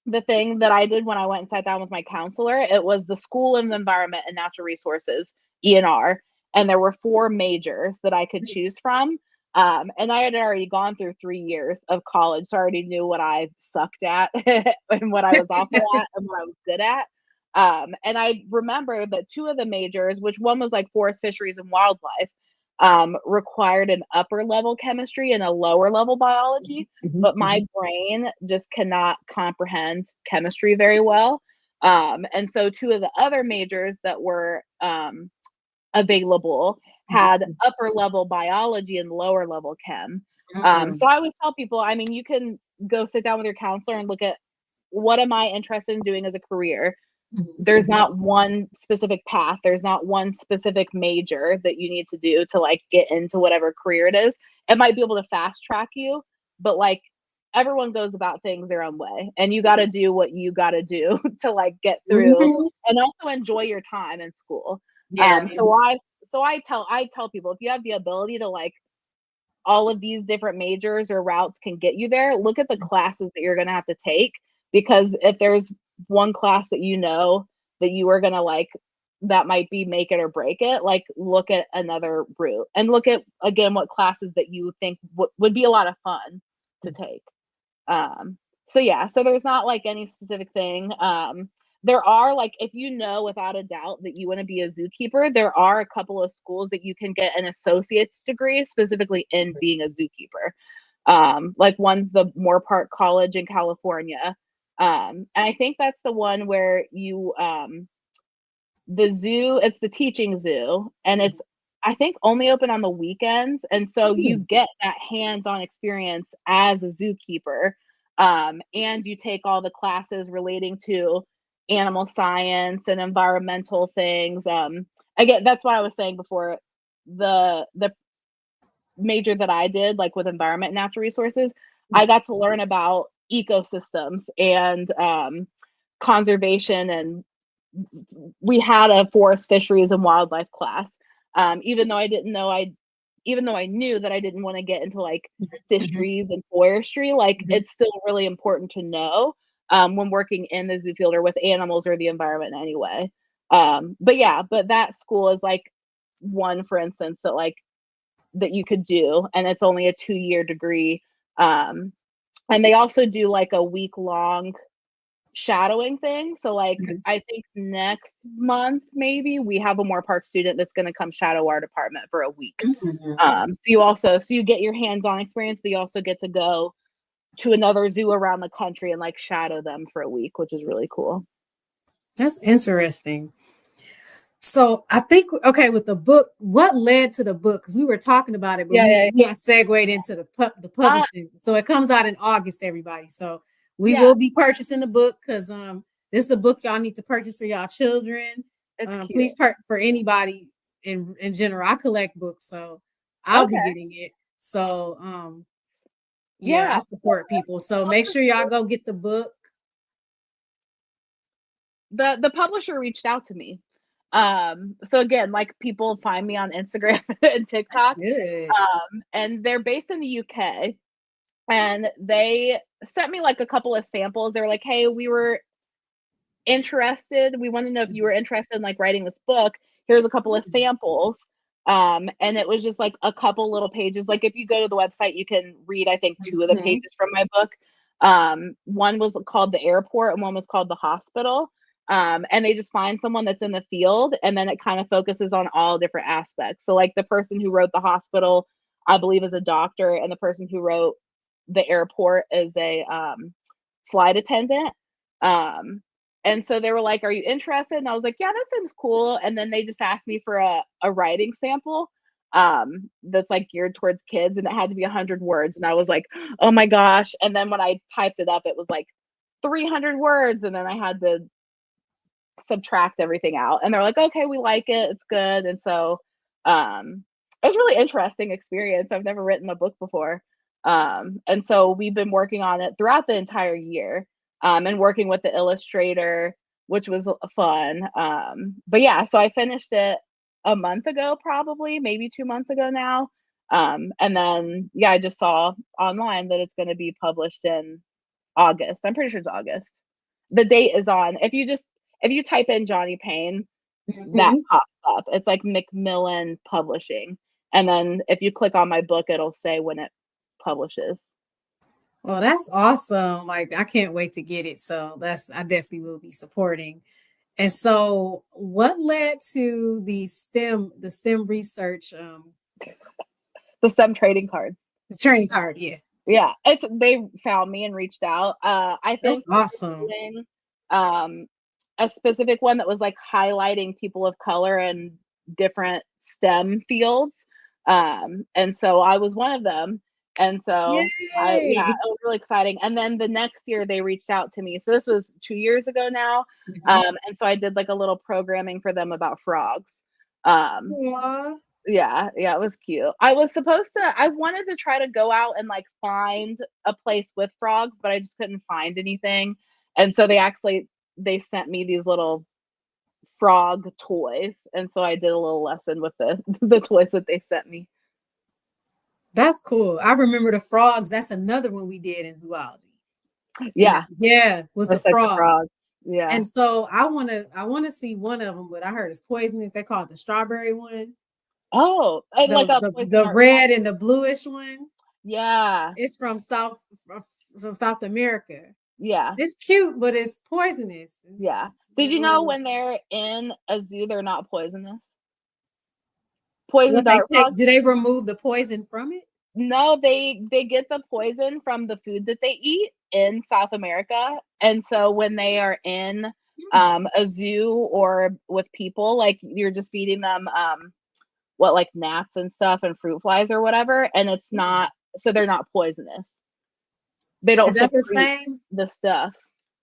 Speaker 2: the thing that I did when I went and sat down with my counselor, it was the School of Environment and Natural Resources, ENR, and there were 4 majors that I could choose from. And I had already gone through 3 years of college, so I already knew what I sucked at and what I was awful at and what I was good at. And I remember that 2 of the majors, which one was like forest fisheries and wildlife, required an upper level chemistry and a lower level biology,
Speaker 1: Mhm.
Speaker 2: but my
Speaker 1: Mhm.
Speaker 2: brain just cannot comprehend chemistry very well. And so 2 of the other majors that were available had
Speaker 1: Mhm.
Speaker 2: upper level biology and lower level chem.
Speaker 1: Mhm.
Speaker 2: So I always tell people, I mean, you can go sit down with your counselor and look at what am I interested in doing as a career.
Speaker 1: Mhm.
Speaker 2: There's
Speaker 1: Mhm.
Speaker 2: not one specific path. There's not one specific major that you need to do to like get into whatever career it is. It might be able to fast track you, but like everyone goes about things their own way and you got to do what you got to do to like get through
Speaker 1: Mhm.
Speaker 2: and also enjoy your time in school.
Speaker 1: Yeah.
Speaker 2: So I tell people if you have the ability to like all of these different majors or routes can get you there, look at the classes that you're going to have to take because if there's one class that you know that you are going to like that might be make it or break it, like look at another route and look at again what classes that you think would be a lot of fun to take. Um, so yeah, so there's not like any specific thing. There are like if you know without a doubt that you want to be a zookeeper, there are a couple of schools that you can get an associate's degree specifically in being a zookeeper. Like one's the Moorpark College in California. And I think that's the one where you the zoo, it's the teaching zoo, and it's I think only open on the weekends, and so you
Speaker 1: Mhm.
Speaker 2: get that hands-on experience as a zookeeper, and you take all the classes relating to animal science and environmental things. Again, that's what I was saying before. The major that I did, like with environment and natural resources, I got to learn about ecosystems and conservation and we had a forest fisheries and wildlife class. Even though I didn't know even though I knew that I didn't want to get into like
Speaker 1: Mhm.
Speaker 2: fisheries and forestry, like
Speaker 1: Mhm.
Speaker 2: it's still really important to know when working in the zoo field or with animals or the environment anyway. But yeah, but that school is like one, for instance, that like that you could do, and it's only a 2-year degree. Um, and they also do like a week long shadowing thing. So like
Speaker 1: Mhm.
Speaker 2: I think next month maybe we have a Moore Park student that's going to come shadow our department for a week.
Speaker 1: Mhm.
Speaker 2: So you get your hands-on experience, but you also get to go to another zoo around the country and like shadow them for a week, which is really cool.
Speaker 1: That's interesting. So I think okay with the book, what led to the book? Because we were talking about it, but
Speaker 2: Yeah, yeah,
Speaker 1: we had segued into the
Speaker 2: uh,
Speaker 1: publishing. So it comes out in August, everybody. So we
Speaker 2: yeah,
Speaker 1: will be purchasing the book because this is the book y'all need to purchase for y'all children.
Speaker 2: it's cute.
Speaker 1: Please for anybody in general. I collect books, so I'll be
Speaker 2: Okay,
Speaker 1: getting it. So yeah, I
Speaker 2: yeah.
Speaker 1: support people. So make sure y'all go get the book.
Speaker 2: The publisher reached out to me. So again, like people find me on Instagram and
Speaker 1: That's
Speaker 2: TikTok,
Speaker 1: good.
Speaker 2: and they're based in the UK. And they sent me like a couple of samples. They were like, "Hey, we were interested. We want to know if you were interested in like writing this book. Here's a couple of samples." And it was just like a couple little pages. Like if you go to the website, you can read, I think, 2 of the pages from my book. One was called the airport and one was called the hospital. And they just find someone that's in the field, and then it kind of focuses on all different aspects. So like the person who wrote the hospital, I believe, is a doctor, and the person who wrote the airport is a flight attendant. And so they were like, "Are you interested?" And I was like, "Yeah, that seems cool." And then they just asked me for a writing sample that's like geared towards kids, and it had to be 100 words. And I was like, "Oh my gosh." And then when I typed it up, it was like 300 words, and then I had to subtract everything out. And they're like, "Okay, we like it. It's good." And so it was a really interesting experience. I've never written a book before. And so we've been working on it throughout the entire year, and working with the illustrator, which was fun. But yeah, so I finished it a month ago, probably, maybe 2 months ago now. And then, yeah, I just saw online that it's going to be published in August. I'm pretty sure it's August. The date is on. If you type in Jawnie Payne, that
Speaker 1: Mhm.
Speaker 2: pops up. It's like Macmillan Publishing. And then if you click on my book, it'll say when it publishes.
Speaker 1: Well, that's awesome. Like, I can't wait to get it. So I definitely will be supporting. And so what led to the STEM research,
Speaker 2: The STEM trading cards.
Speaker 1: the training card? Yeah.
Speaker 2: Yeah, they found me and reached out. I
Speaker 1: That's
Speaker 2: think they were
Speaker 1: awesome.
Speaker 2: doing um, a specific one that was like highlighting people of color and different STEM fields. And so I was one of them. And so yeah,
Speaker 1: Yay.
Speaker 2: it was really exciting. And then the next year they reached out to me. So this was 2 years ago now.
Speaker 1: Mhm.
Speaker 2: And so I did like a little programming for them about frogs. Um,
Speaker 1: Aw.
Speaker 2: yeah, yeah, it was cute. I wanted to try to go out and, like, find a place with frogs, but I just couldn't find anything, and so they sent me these little frog toys, and so I did a little lesson with the the toys that they sent me.
Speaker 1: That's cool. I remember the frogs. That's another one we did in zoology. And
Speaker 2: Yeah,
Speaker 1: yeah, was the
Speaker 2: those types of
Speaker 1: frog.
Speaker 2: frogs. Yeah.
Speaker 1: And so I wanna see one of them, but I heard it's poisonous. They call it the strawberry one.
Speaker 2: Oh, and like
Speaker 1: The
Speaker 2: a
Speaker 1: the
Speaker 2: poison
Speaker 1: the
Speaker 2: dart frog?
Speaker 1: red and the bluish one.
Speaker 2: Yeah,
Speaker 1: It's from South America.
Speaker 2: yeah,
Speaker 1: It's cute, but it's poisonous.
Speaker 2: yeah. Did
Speaker 1: That
Speaker 2: you know
Speaker 1: little
Speaker 2: when they're in a zoo, they're not poisonous? Poison
Speaker 1: what they
Speaker 2: dart
Speaker 1: take,
Speaker 2: frogs?
Speaker 1: do they remove the poison from it?
Speaker 2: No, they get the poison from the food that they eat in South America, and so when they are in,
Speaker 1: Hmm.
Speaker 2: a zoo or with people, like, you're just feeding them, like, gnats and stuff and fruit flies or whatever, and it's
Speaker 1: Hmm.
Speaker 2: not so they're not poisonous. They don't
Speaker 1: Is that the
Speaker 2: secrete
Speaker 1: same?
Speaker 2: the stuff.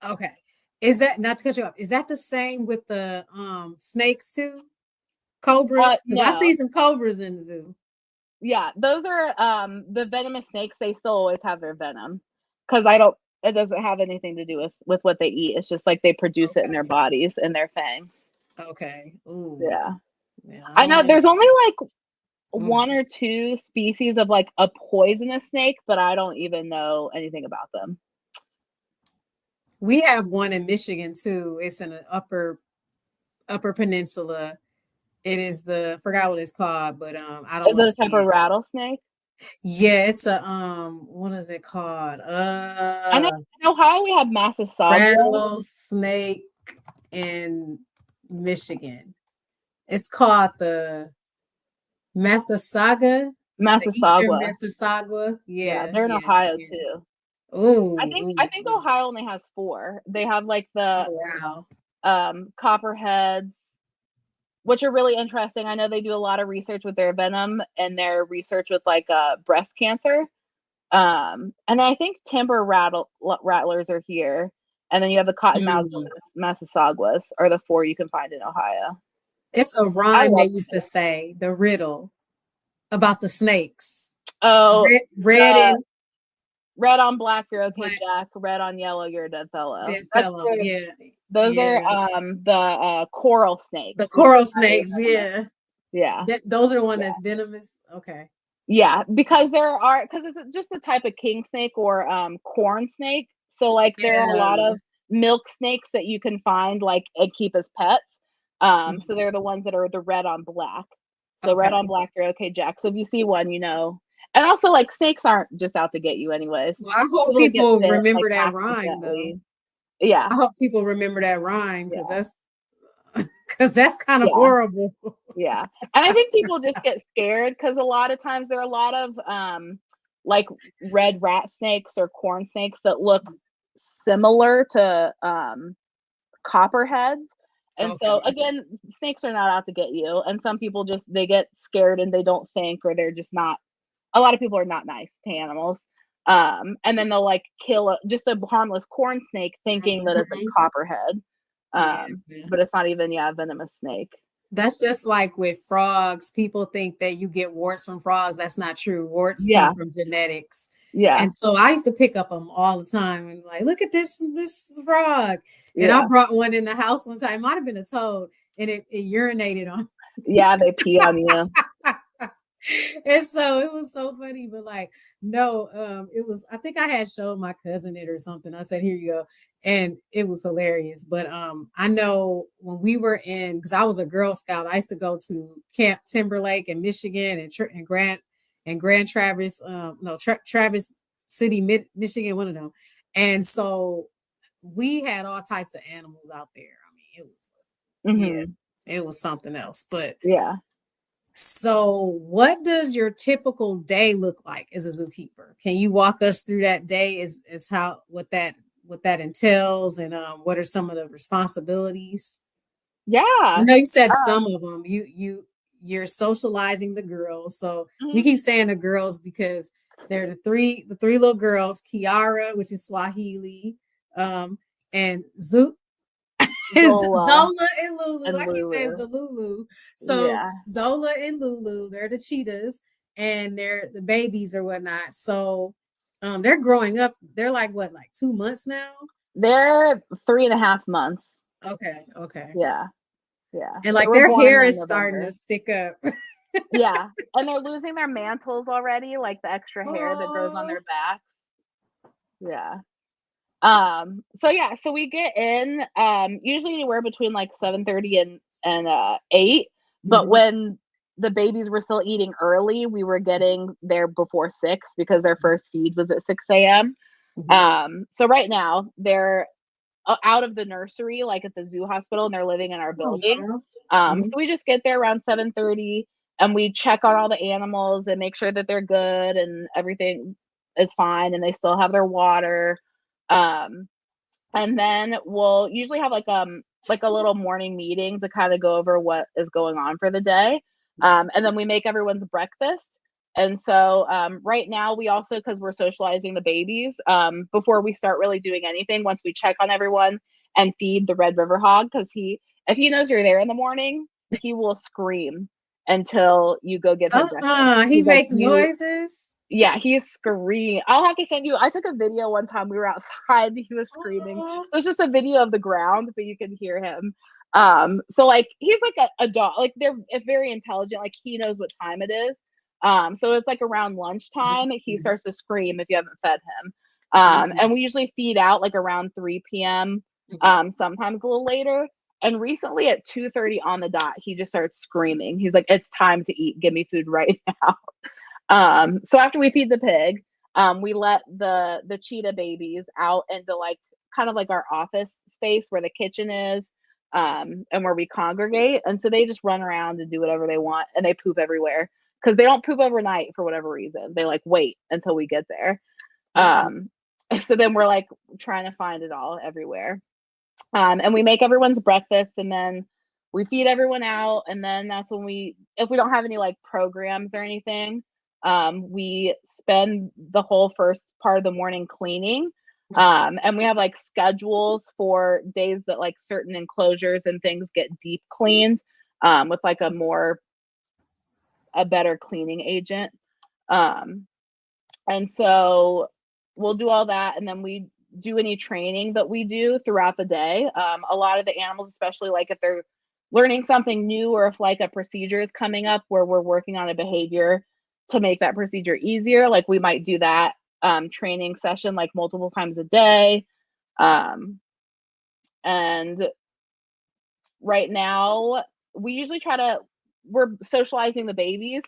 Speaker 1: Okay. Is that, not to cut you off, is that the same with the snakes too? Cobras? Because I see
Speaker 2: No.
Speaker 1: some cobras in the zoo.
Speaker 2: Yeah, those are, the venomous snakes, they still always have their venom, because I don't it doesn't have anything to do with what they eat, it's just, like, they produce it in their
Speaker 1: Okay.
Speaker 2: bodies, in their fangs.
Speaker 1: Okay. Ooh.
Speaker 2: Yeah.
Speaker 1: Yeah, I
Speaker 2: I
Speaker 1: don't
Speaker 2: know
Speaker 1: like
Speaker 2: there's only, like,
Speaker 1: mm.
Speaker 2: 1 or 2 species of, like, a poisonous snake, but I don't even know anything about them.
Speaker 1: We have one in Michigan too. It's in the upper peninsula. It is the forgot what it's called, but I don't
Speaker 2: Is
Speaker 1: want to
Speaker 2: it a
Speaker 1: say
Speaker 2: type of
Speaker 1: it.
Speaker 2: rattlesnake?
Speaker 1: Yeah, it's a what is it called?
Speaker 2: I know in Ohio we have Massasauga.
Speaker 1: Rattlesnake in Michigan. It's called the Massasauga, the Eastern
Speaker 2: Massasauga.
Speaker 1: Massasauga.
Speaker 2: Yeah,
Speaker 1: Yeah,
Speaker 2: they're in
Speaker 1: yeah,
Speaker 2: Ohio
Speaker 1: yeah.
Speaker 2: too.
Speaker 1: Ooh,
Speaker 2: I
Speaker 1: ooh,
Speaker 2: think
Speaker 1: ooh.
Speaker 2: Ohio only has 4. They have, like,
Speaker 1: Oh
Speaker 2: the,
Speaker 1: wow.
Speaker 2: copperheads, which are really interesting. I know they do a lot of research with their venom and their research with, like, breast cancer. And I think rattlers are here, and then you have the cottonmouths
Speaker 1: Mm.
Speaker 2: and Massasaugas are the 4 you can find in Ohio.
Speaker 1: It's a
Speaker 2: I
Speaker 1: rhyme they
Speaker 2: love
Speaker 1: used to
Speaker 2: it.
Speaker 1: say, the riddle about the snakes.
Speaker 2: Oh,
Speaker 1: Red
Speaker 2: the
Speaker 1: and
Speaker 2: red on black, you're okay,
Speaker 1: black,
Speaker 2: Jack. Red on yellow, you're a dead fellow.
Speaker 1: dead fellow. Yeah,
Speaker 2: Those are
Speaker 1: yeah.
Speaker 2: the coral
Speaker 1: The
Speaker 2: snakes. Those
Speaker 1: coral
Speaker 2: are very
Speaker 1: snakes,
Speaker 2: venomous.
Speaker 1: yeah.
Speaker 2: Yeah.
Speaker 1: Those are the one
Speaker 2: Yeah.
Speaker 1: that's venomous. Okay.
Speaker 2: Yeah, because it's just a type of king snake or corn snake. So like there are a lot
Speaker 1: Yeah.
Speaker 2: of milk snakes that you can find like and keep as pets. So
Speaker 1: Mhm.
Speaker 2: they're the ones that are the red on black. So red on
Speaker 1: Okay.
Speaker 2: black, you're okay, Jack. So if you see one, you know. And also, like, snakes aren't just out to get you anyways.
Speaker 1: Well, I hope
Speaker 2: People get
Speaker 1: people
Speaker 2: bit, like,
Speaker 1: remember that rhyme though.
Speaker 2: accidentally. Yeah,
Speaker 1: I hope people remember that rhyme because
Speaker 2: yeah,
Speaker 1: that's kind of
Speaker 2: yeah,
Speaker 1: horrible.
Speaker 2: yeah. And I think people just get scared because a lot of times there are a lot of, like, red rat snakes or corn snakes that look similar to, copperheads. And so
Speaker 1: Okay.
Speaker 2: again, snakes are not out to get you. And some people just they get scared and they don't think, or they're just not, a lot of people are not nice to animals. And then they'll like kill just a harmless corn snake thinking that it's a
Speaker 1: Mhm.
Speaker 2: copperhead.
Speaker 1: Yeah.
Speaker 2: But it's not even, yeah, a venomous snake.
Speaker 1: That's just like with frogs. People think that you get warts from frogs. That's not true. Warts come
Speaker 2: Yeah.
Speaker 1: from genetics.
Speaker 2: Yeah.
Speaker 1: And so I used to pick up them all the time and like, look at this frog. And I
Speaker 2: Yeah.
Speaker 1: brought one in the house one time. It might have been a toad, and it urinated on.
Speaker 2: Yeah, they pee on you.
Speaker 1: And so it was so funny, but like, no, it was, I think I had showed my cousin it or something. I said, here you go. And it was hilarious. But I know when we were in, because I was a Girl Scout, I used to go to Camp Timberlake in Michigan and Grand Traverse, no, Traverse City, Michigan, one of them. And so we had all types of animals out there. I mean, it was, yeah,
Speaker 2: Hmm.
Speaker 1: it was something else. But
Speaker 2: Yeah.
Speaker 1: so, what does your typical day look like as a zookeeper? Can you walk us through that day? Is how what that entails, and what are some of the responsibilities? I
Speaker 2: Yeah.
Speaker 1: know you said some
Speaker 2: Um,
Speaker 1: of them. You're socializing the girls, so we
Speaker 2: mhm.
Speaker 1: keep saying the girls because they're the three little girls: Kiara, which is Swahili, and is
Speaker 2: Zola
Speaker 1: Zola and Lulu.
Speaker 2: and
Speaker 1: I keep saying
Speaker 2: Lulu.
Speaker 1: Zalulu. So
Speaker 2: Yeah.
Speaker 1: Zola and Lulu, they're the cheetahs and they're the babies or whatnot. So they're growing up. They're like what, like 2 months now?
Speaker 2: They're 3.5 months.
Speaker 1: Okay, okay.
Speaker 2: Yeah. Yeah.
Speaker 1: And
Speaker 2: They
Speaker 1: like
Speaker 2: were
Speaker 1: their
Speaker 2: born
Speaker 1: hair
Speaker 2: in
Speaker 1: is starting to
Speaker 2: November.
Speaker 1: stick up.
Speaker 2: Yeah. And they're losing their mantles already, like the extra hair that grows on
Speaker 1: Oh.
Speaker 2: their backs. Yeah. So yeah, so we get in usually anywhere between like 7:30 and 8, but
Speaker 1: Mhm.
Speaker 2: when the babies were still eating early, we were getting there before 6 because their first feed was at 6 a.m.
Speaker 1: Mhm.
Speaker 2: So right now they're out of the nursery, like at the zoo hospital, and they're living in our
Speaker 1: Oh,
Speaker 2: building.
Speaker 1: wow.
Speaker 2: So
Speaker 1: Mhm.
Speaker 2: we just get there around 7:30 and we check on all the animals and make sure that they're good and everything is fine and they still have their water. Um, and then we'll usually have like a little morning meeting to kind of go over what is going on for the day. And then we make everyone's breakfast. And so right now we also, because we're socializing the babies, before we start really doing anything, once we check on everyone and feed the red river hog, because if he knows you're there in the morning, he will scream until you go give him breakfast.
Speaker 1: He
Speaker 2: He's like,
Speaker 1: makes
Speaker 2: you
Speaker 1: noises.
Speaker 2: yeah, he's screaming. I'll have to send you. I took a video one time. We were outside. He was screaming.
Speaker 1: Oh.
Speaker 2: So it's just a video of the ground, but you can hear him. So like he's like a dog. Like they're very intelligent. Like he knows what time it is. So it's like around lunchtime. He starts to scream if you haven't fed him. And we usually feed out like around 3 p.m. Sometimes a little later. And recently at 2:30 on the dot, he just starts screaming. He's like, "It's time to eat. Give me food right now." So after we feed the pig, we let the cheetah babies out into like kind of like our office space where the kitchen is, and where we congregate. And so they just run around and do whatever they want, and they poop everywhere because they don't poop overnight for whatever reason. They like wait until we get there.
Speaker 1: Mm.
Speaker 2: Um, so then we're like trying to find it all everywhere. And we make everyone's breakfast, and then we feed everyone out, and then that's when if we don't have any like programs or anything, we spend the whole first part of the morning cleaning. And we have like schedules for days that like certain enclosures and things get deep cleaned, with like a better cleaning agent. Um, and so we'll do all that, and then we do any training that we do throughout the day. A lot of the animals, especially like if they're learning something new or if like a procedure is coming up where we're working on a behavior to make that procedure easier, like we might do that training session like multiple times a day. Um, and right now we usually try to we're socializing the babies.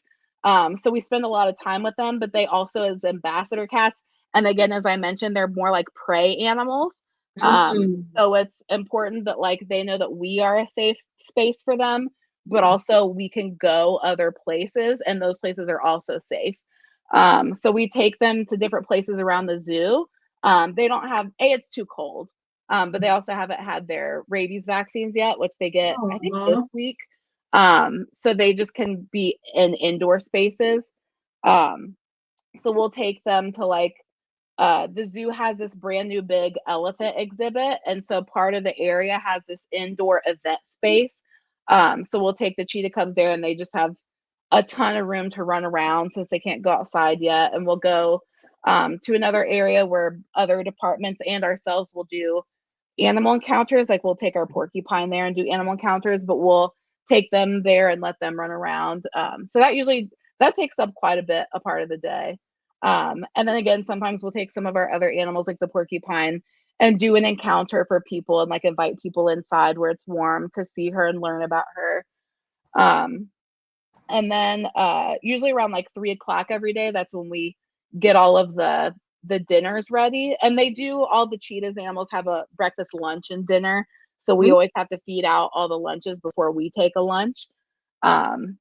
Speaker 2: So we spend a lot of time with them, but they also as ambassador cats. And again, as I mentioned, they're more like prey animals.
Speaker 1: Mm.
Speaker 2: So it's important that like they know that we are a safe space for them, but also we can go other places and those places are also safe. So we take them to different places around the zoo. They don't have it's too cold. But they also haven't had their rabies vaccines yet, which they get, I think,
Speaker 1: Aw.
Speaker 2: this week. So they just can be in indoor spaces. So we'll take them to like the zoo has this brand new big elephant exhibit, and so part of the area has this indoor event space. So we'll take the cheetah cubs there, and they just have a ton of room to run around since they can't go outside yet. And we'll go to another area where other departments and ourselves will do animal encounters. Like we'll take our porcupine there and do animal encounters, but we'll take them there and let them run around. So that takes up quite a part of the day. And then again, sometimes we'll take some of our other animals like the porcupine and do an encounter for people and like invite people inside where it's warm to see her and learn about her. And then usually around like 3 o'clock every day, that's when we get all of the dinners ready. And they do, all the cheetahs animals have a breakfast, lunch, and dinner. So we always have to feed out all the lunches before we take a lunch. And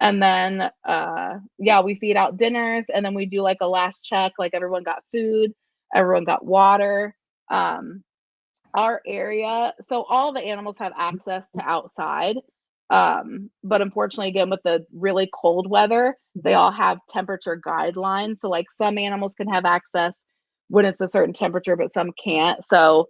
Speaker 2: then we feed out dinners, and then we do like a last check, like everyone got food, everyone got water. Our area, so all the animals have access to outside. But unfortunately, again, with the really cold weather, they all have temperature guidelines. So like some animals can have access when it's a certain temperature, but some can't. So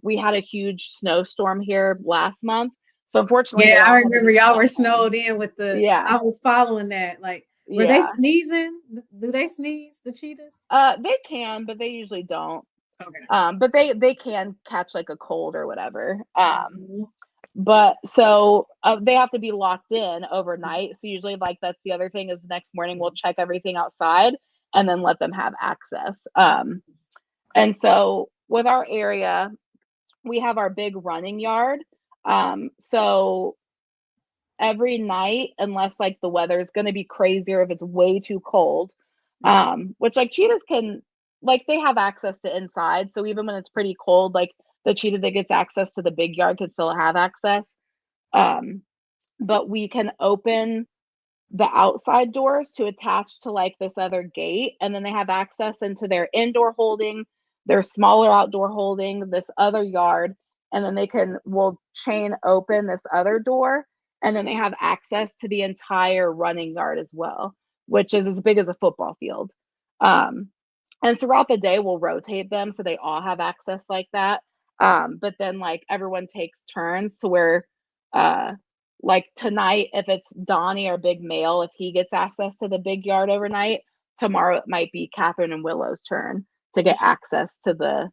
Speaker 2: we had a huge snowstorm here last month. So unfortunately,
Speaker 1: Yeah,
Speaker 2: they
Speaker 1: I
Speaker 2: all had to
Speaker 1: remember
Speaker 2: be
Speaker 1: y'all
Speaker 2: shut
Speaker 1: were
Speaker 2: in.
Speaker 1: snowed in with the.
Speaker 2: Yeah,
Speaker 1: I was following that. Like, were they
Speaker 2: yeah.
Speaker 1: sneezing? Do they sneeze, the cheetahs?
Speaker 2: They can, but they usually don't.
Speaker 1: Okay.
Speaker 2: But they can catch like a cold or whatever.
Speaker 1: Mhm.
Speaker 2: But so they have to be locked in overnight. So usually, like that's the other thing is the next morning we'll check everything outside and then let them have access. And so with our area, we have our big running yard. So every night, unless like the weather is going to be crazy or if it's way too cold, which like cheetahs can, like they have access to inside. So even when it's pretty cold, like the cheetah that gets access to the big yard could still have access. But we can open the outside doors to attach to like this other gate, and then they have access into their indoor holding, their smaller outdoor holding, this other yard, and then will chain open this other door, and then they have access to the entire running yard as well, which is as big as a football field. And throughout the day we'll rotate them so they all have access like that. But then like everyone takes turns to where like tonight, if it's Donnie, our big male, if he gets access to the big yard overnight, tomorrow it might be Catherine and Willow's turn to get access to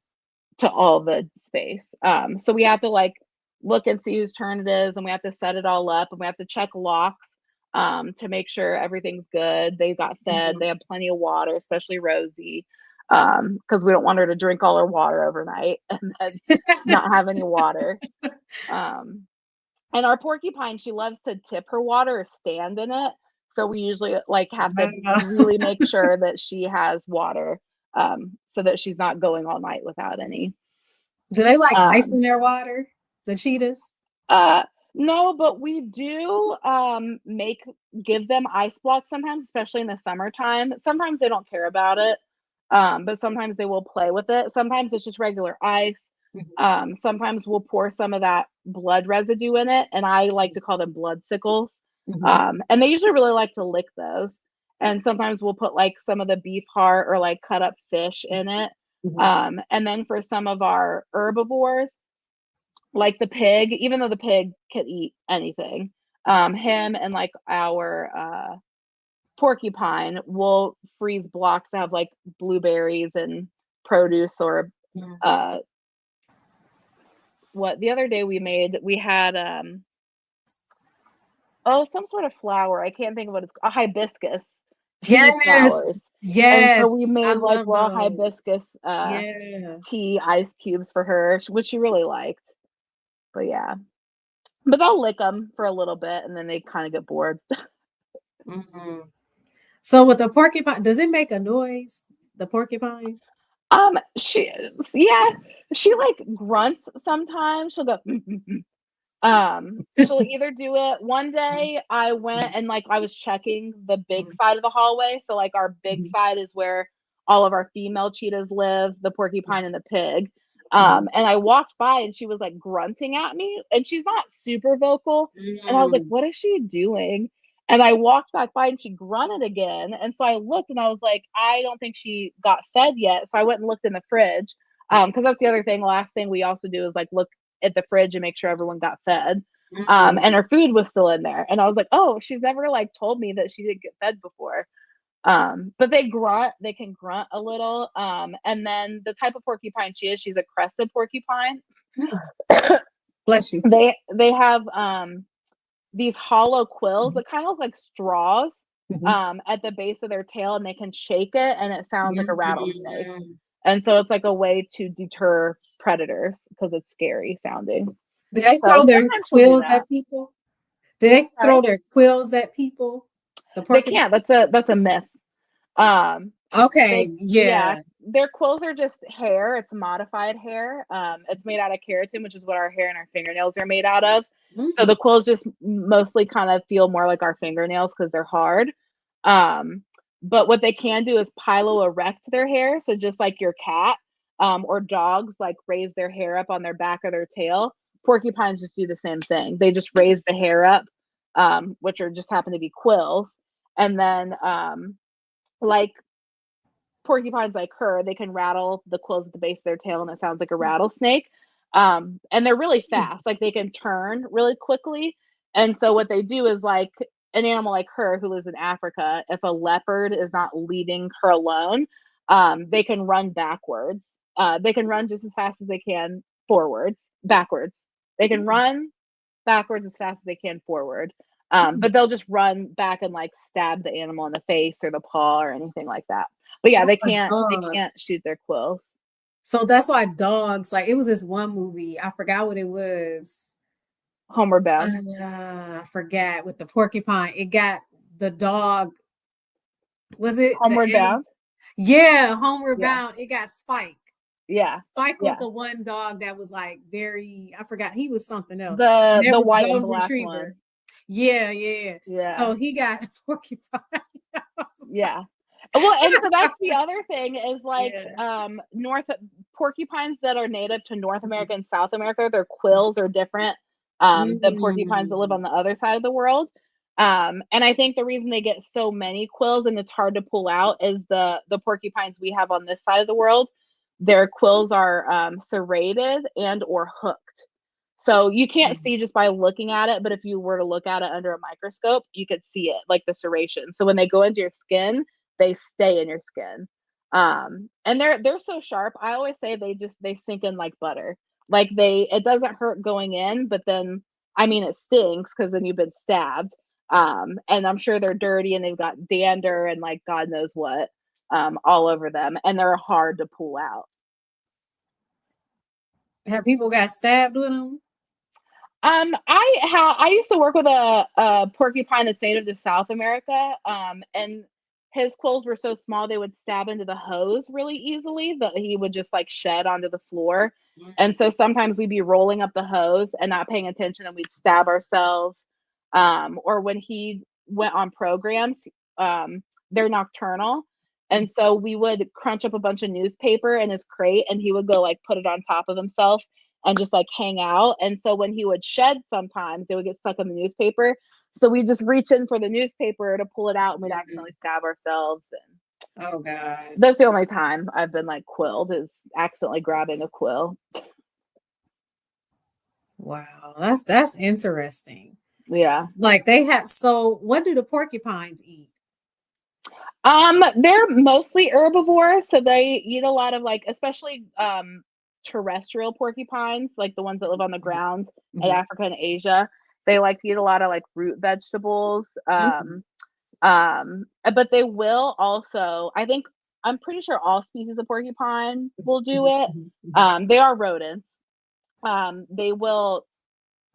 Speaker 2: all the space. So we have to like look and see whose turn it is, and we have to set it all up, and we have to check locks to make sure everything's good. They got fed, they have plenty of water, especially Rosie, because we don't want her to drink all her water overnight and then not have any water. And our porcupine, she loves to tip her water or stand in it. So we usually like have to
Speaker 1: Wow.
Speaker 2: really make sure that she has water, so that she's not going all night without any.
Speaker 1: Do they like ice
Speaker 2: Um,
Speaker 1: in their water? The cheetahs?
Speaker 2: uh, no, but we do give them ice blocks sometimes, especially in the summertime. Sometimes they don't care about it, but sometimes they will play with it. Sometimes it's just regular ice. Sometimes we'll pour some of that blood residue in it, and I like to call them blood sickles. And they usually really like to lick those. And sometimes we'll put like some of the beef heart or like cut up fish in it. And then for some of our herbivores, like the pig, even though the pig can eat anything, him and like our porcupine will freeze blocks that have like blueberries and produce or what the other day we had some sort of flower. I can't think of what it's a hibiscus tea
Speaker 1: Yes.
Speaker 2: flowers. And so
Speaker 1: Yes.
Speaker 2: we
Speaker 1: I
Speaker 2: made like
Speaker 1: love
Speaker 2: raw
Speaker 1: those.
Speaker 2: hibiscus
Speaker 1: Yeah.
Speaker 2: tea ice cubes for her, which she really liked. But yeah. but they'll lick them for a little bit and then they kind of get bored.
Speaker 1: Mhm. So with the porcupine, does it make a noise? The porcupine?
Speaker 2: She, yeah, she like grunts sometimes. She'll go, she'll either do it one day I went and like I was checking the big side of the hallway. So like our big side is where all of our female cheetahs live, the porcupine and the pig. And I walked by and she was like grunting at me and she's not super vocal. And I was like,
Speaker 1: Mm.
Speaker 2: what is she doing? And I walked back by and she grunted again. And so I looked and I was like, I don't think she got fed yet. So I went and looked in the fridge. Because that's the other thing. Last thing we also do is like look at the fridge and make sure everyone got fed. And her food was still in there. And I was like, oh, she's never like told me that she didn't get fed before. But they can grunt a little. And then the type of porcupine she is, she's a crested porcupine.
Speaker 1: Bless you.
Speaker 2: They have these hollow quills that kind of look like straws at the base of their tail, and they can shake it and it sounds like a rattlesnake. And so it's like a way to deter predators because it's scary sounding.
Speaker 1: Do they
Speaker 2: So
Speaker 1: throw their
Speaker 2: sometimes she'll do
Speaker 1: quills
Speaker 2: that.
Speaker 1: at people? Do they
Speaker 2: Sorry?
Speaker 1: throw their quills at people? The
Speaker 2: They
Speaker 1: porcupine?
Speaker 2: can't. That's a myth.
Speaker 1: Okay,
Speaker 2: Yeah,
Speaker 1: yeah.
Speaker 2: their quills are just hair. It's modified hair. It's made out of keratin, which is what our hair and our fingernails are made out of. So the quills just mostly kind of feel more like our fingernails because they're hard. But what they can do is piloerect their hair. So just like your cat or dogs like raise their hair up on their back or their tail, porcupines just do the same thing. They just raise the hair up, which are just happen to be quills. And then like porcupines like her, they can rattle the quills at the base of their tail and it sounds like a rattlesnake. And they're really fast, like they can turn really quickly. And so what they do is like an animal like her who lives in Africa, if a leopard is not leaving her alone, they can run backwards. They can run just as fast as they can backwards. They can run backwards as fast as they can forward. But they'll just run back and like stab the animal in the face or the paw or anything like that. But yeah,
Speaker 1: That's
Speaker 2: they
Speaker 1: like
Speaker 2: can't
Speaker 1: dogs.
Speaker 2: shoot their quills.
Speaker 1: So that's why dogs, like it was this one movie, I forgot what it was.
Speaker 2: Homeward Bound.
Speaker 1: I forgot with the porcupine. It got the dog. Was it the
Speaker 2: Homeward
Speaker 1: animal?
Speaker 2: Bound.
Speaker 1: Yeah, Homeward
Speaker 2: Yeah.
Speaker 1: Bound. It got Spike.
Speaker 2: Yeah.
Speaker 1: Spike was
Speaker 2: Yeah.
Speaker 1: the one dog that was like very, I forgot, he was something else.
Speaker 2: The
Speaker 1: And there
Speaker 2: the
Speaker 1: was
Speaker 2: white and
Speaker 1: Golden
Speaker 2: black
Speaker 1: Retriever.
Speaker 2: one.
Speaker 1: Yeah, yeah.
Speaker 2: Yeah.
Speaker 1: So he got a porcupine.
Speaker 2: Yeah. Well, and so that's the other thing is like
Speaker 1: Yeah.
Speaker 2: North porcupines that are native to North America and South America, their quills are different than porcupines that live on the other side of the world. And I think the reason they get so many quills and it's hard to pull out is the porcupines we have on this side of the world, their quills are serrated and or hooked. So you can't see just by looking at it, but if you were to look at it under a microscope, you could see it, like the serration. So when they go into your skin, they stay in your skin. And they're so sharp. I always say they sink in like butter. Like it doesn't hurt going in, but then I mean it stinks because then you've been stabbed. And I'm sure they're dirty and they've got dander and like God knows what all over them, and they're hard to pull out.
Speaker 1: Have people got stabbed with them?
Speaker 2: I used to work with a porcupine that's native to South America. And his quills were so small they would stab into the hose really easily that he would just like shed onto the floor. And so sometimes we'd be rolling up the hose and not paying attention and we'd stab ourselves. Or when he went on programs, they're nocturnal. And so we would crunch up a bunch of newspaper in his crate and he would go like put it on top of himself and just like hang out. And so when he would shed, sometimes they would get stuck in the newspaper. So we just reach in for the newspaper to pull it out and we'd accidentally stab ourselves. And
Speaker 1: Oh God.
Speaker 2: that's the only time I've been like quilled is accidentally grabbing a quill.
Speaker 1: Wow, that's interesting.
Speaker 2: Yeah.
Speaker 1: Like they have, so what do the porcupines eat?
Speaker 2: They're mostly herbivores, so they eat a lot of like, especially terrestrial porcupines, like the ones that live on the ground in Africa and Asia. They like to eat a lot of like root vegetables. But they will also, I'm pretty sure all species of porcupine will do it. They are rodents. They will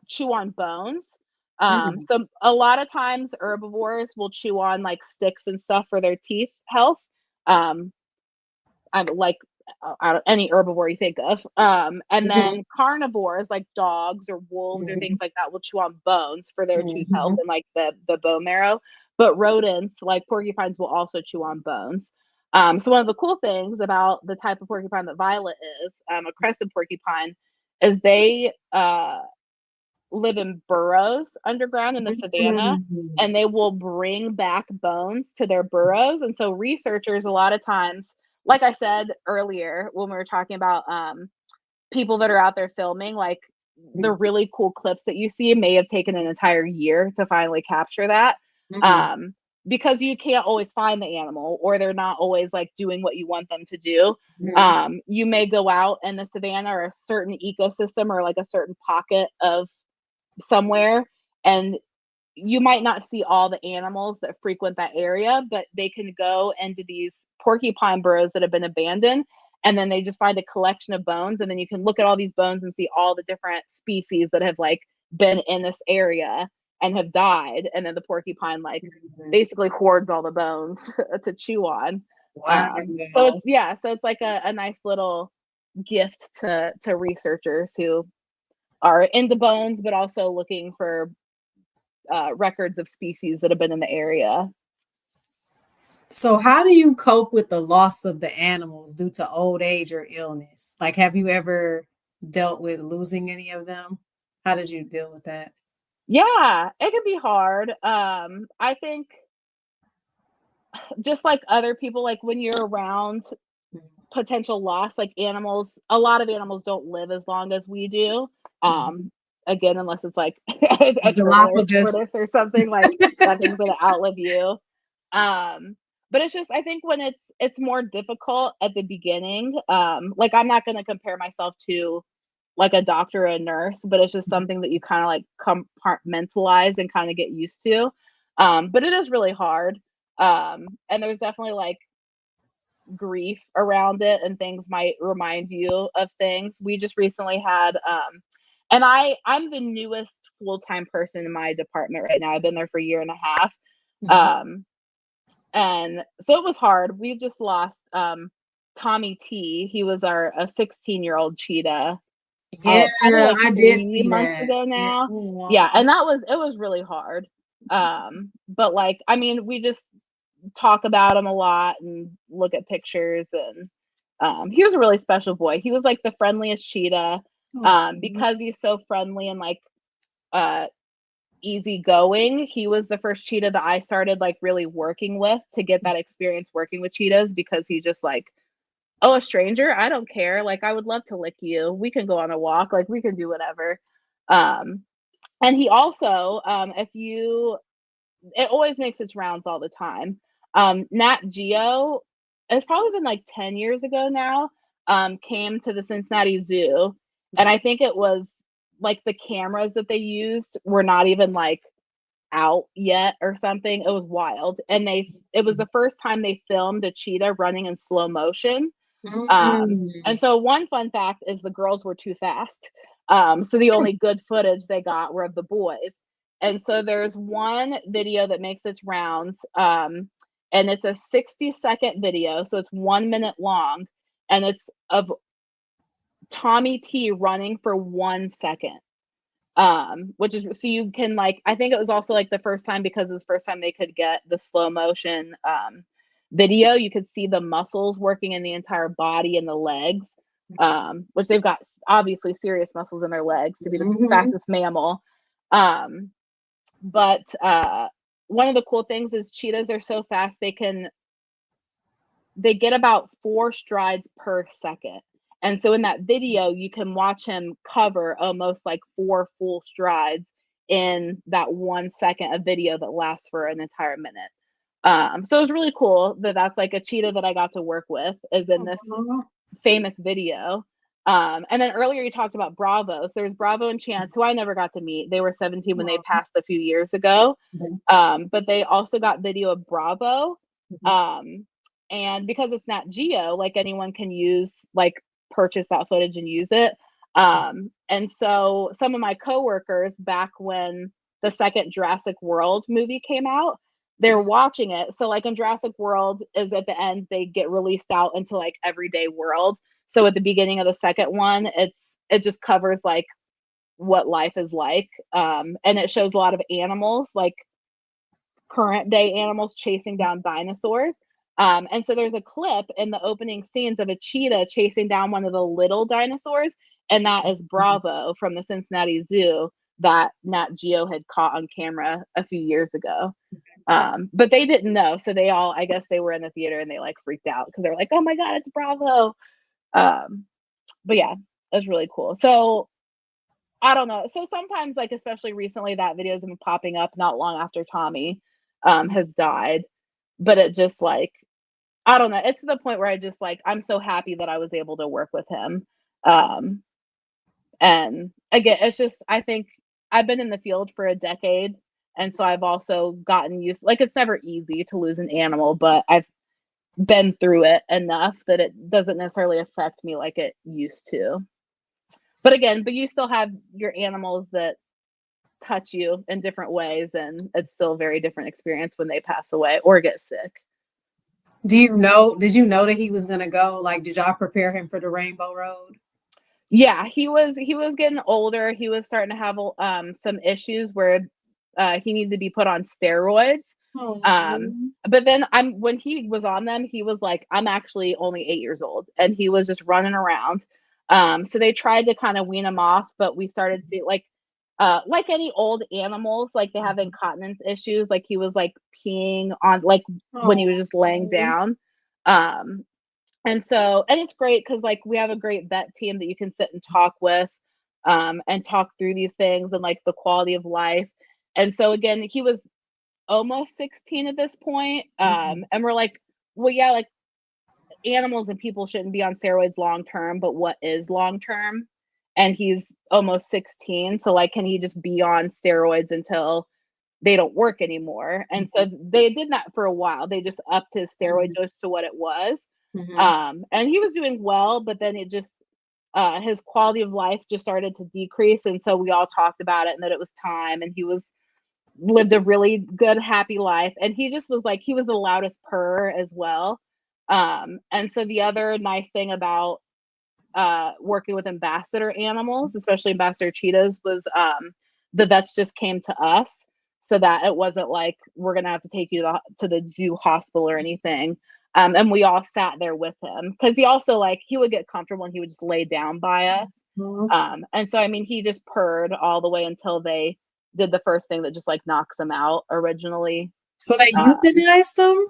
Speaker 2: chew on bones.
Speaker 1: Mm.
Speaker 2: So a lot of times herbivores will chew on like sticks and stuff for their teeth health. Um, I'm like out of any herbivore you think of. And
Speaker 1: Mhm.
Speaker 2: then carnivores like dogs or wolves or things
Speaker 1: Mhm.
Speaker 2: like that will chew on bones for their tooth health
Speaker 1: Mhm.
Speaker 2: and like the bone marrow. But rodents like porcupines will also chew on bones. So one of the cool things about the type of porcupine that Violet is, a crested porcupine, is they live in burrows underground in the savanna,
Speaker 1: Mhm.
Speaker 2: and they will bring back bones to their burrows. And so researchers a lot of times, like I said earlier when we were talking about people that are out there filming, like the really cool clips that you see may have taken an entire year to finally capture that.
Speaker 1: Mhm.
Speaker 2: Um, because you can't always find the animal, or they're not always like doing what you want them to do.
Speaker 1: Mhm.
Speaker 2: You may go out in the savanna or a certain ecosystem or like a certain pocket of somewhere, and you might not see all the animals that frequent that area, but they can go into these porcupine burrows that have been abandoned, and then they just find a collection of bones, and then you can look at all these bones and see all the different species that have like been in this area and have died, and then the porcupine like
Speaker 1: Mhm.
Speaker 2: basically hoards all the bones to chew on. So
Speaker 1: Wow.
Speaker 2: it's like a nice little gift to researchers who are into bones, but also looking for records of species that have been in the area.
Speaker 1: So, how do you cope with the loss of the animals due to old age or illness? Like, have you ever dealt with losing any of them? How did you deal with that?
Speaker 2: Yeah, it can be hard. I think just like other people, like when you're around potential loss, like animals, a lot of animals don't live as long as we do.
Speaker 1: Mhm.
Speaker 2: Again, unless it's like a turtle or a
Speaker 1: Galapagos.
Speaker 2: tortoise or something, like that thing's gonna outlive you. Um, but it's just I think when it's more difficult at the beginning, like I'm not gonna compare myself to like a doctor or a nurse, but it's just something that you kind of like compartmentalize and kind of get used to. But it is really hard. And there's definitely like grief around it, and things might remind you of things. We just recently had and I'm the newest full-time person in my department right now. I've been there for a year and a half.
Speaker 1: Mhm.
Speaker 2: Um and so it was hard. We just lost Tommy T. He was our a 16-year-old cheetah
Speaker 1: Yeah,
Speaker 2: probably like
Speaker 1: I did
Speaker 2: 3
Speaker 1: see
Speaker 2: months
Speaker 1: that.
Speaker 2: ago
Speaker 1: Yeah.
Speaker 2: now.
Speaker 1: Oh,
Speaker 2: Yeah,
Speaker 1: wow.
Speaker 2: and it was really hard. But like, I mean, we just talk about him a lot and look at pictures, and he was a really special boy. He was like the friendliest cheetah.
Speaker 1: Oh,
Speaker 2: Because he's so friendly and like uh easygoing, he was the first cheetah that I started like really working with to get that experience working with cheetahs, because he just like, oh, a stranger? I don't care. Like, I would love to lick you. We can go on a walk. Like, we can do whatever. Um, and he also, if you, it always makes its rounds all the time. Nat Geo, it's probably been like 10 years ago now, came to the Cincinnati Zoo. And I think it was like the cameras that they used were not even like out yet or something. It was wild. And it was the first time they filmed a cheetah running in slow motion. And
Speaker 1: mm.
Speaker 2: so one fun fact is the girls were too fast. So the only good footage they got were of the boys. And so there's one video that makes its rounds, and it's a 60-second video, so it's 1 minute long, and it's of Tommy T running for 1 second. Which is so you can like I think it was also like the first time, because it's the first time they could get the slow motion video, you could see the muscles working in the entire body and the legs, which they've got obviously serious muscles in their legs to be the
Speaker 1: Mhm.
Speaker 2: fastest mammal. Um, but one of the cool things is cheetahs, they're so fast they get about 4 strides per second. And so in that video, you can watch him cover almost like 4 full strides in that 1 second of video that lasts for an entire minute. So it was really cool that that's like a cheetah that I got to work with is in this
Speaker 1: Aw.
Speaker 2: famous video. And then earlier you talked about Bravo. So there's Bravo and Chance, who I never got to meet. They were 17 when they
Speaker 1: Aw.
Speaker 2: passed a few years ago.
Speaker 1: Mhm.
Speaker 2: But they also got video of Bravo.
Speaker 1: Mhm.
Speaker 2: Um, and because it's not Geo, like anyone can use, like purchase that footage and use it. And so some of my coworkers, back when the second Jurassic World movie came out, they're watching it. So like in Jurassic World is at the end, they get released out into like everyday world. So at the beginning of the second one, it just covers like what life is like. And it shows a lot of animals, like current day animals chasing down dinosaurs. And so there's a clip in the opening scenes of a cheetah chasing down one of the little dinosaurs, and that is Bravo from the Cincinnati Zoo that Nat Geo had caught on camera a few years ago. But they didn't know, so I guess they were in the theater and they like freaked out because they're like, "Oh my god, it's Bravo!" But yeah, it was really cool. So I don't know. So sometimes, like especially recently, that videos have been popping up not long after Tommy has died, but it just like I don't know. It's to the point where I just like I'm so happy that I was able to work with him. Um, and again, it's just I think I've been in the field for a decade, and so I've also gotten used. Like it's never easy to lose an animal, but I've been through it enough that it doesn't necessarily affect me like it used to. But you still have your animals that touch you in different ways, and it's still a very different experience when they pass away or get sick.
Speaker 1: Did you know that he was gonna go? Like, did y'all prepare him for the Rainbow Road?
Speaker 2: Yeah, he was getting older. He was starting to have some issues where he needed to be put on steroids.
Speaker 1: Oh.
Speaker 2: But then when he was on them, he was like, I'm actually only 8 years old, and he was just running around. So they tried to kind of wean him off, but we started to see like any old animals, like they have incontinence issues. Like he was like peeing on like when he was just laying down. And it's great because like we have a great vet team that you can sit and talk with, and talk through these things and like the quality of life. And so again, he was almost 16 at this point. And we're like, well, yeah, like animals and people shouldn't be on steroids long term, but what is long term? And he's almost 16. So like, can he just be on steroids until they don't work anymore? And so they did that for a while. They just upped his steroid dose to what it was. And he was doing well, but then it just his quality of life just started to decrease. And so we all talked about it and that it was time, and he lived a really good, happy life. And he just was like, he was the loudest purr as well. And so the other nice thing about working with ambassador animals, especially ambassador cheetahs, was the vets just came to us, so that it wasn't like we're gonna have to take you to the zoo hospital or anything. And we all sat there with him because he also like he would get comfortable and he would just lay down by us. And so I mean he just purred all the way until they did the first thing that just like knocks him out originally.
Speaker 1: So they euthanized him?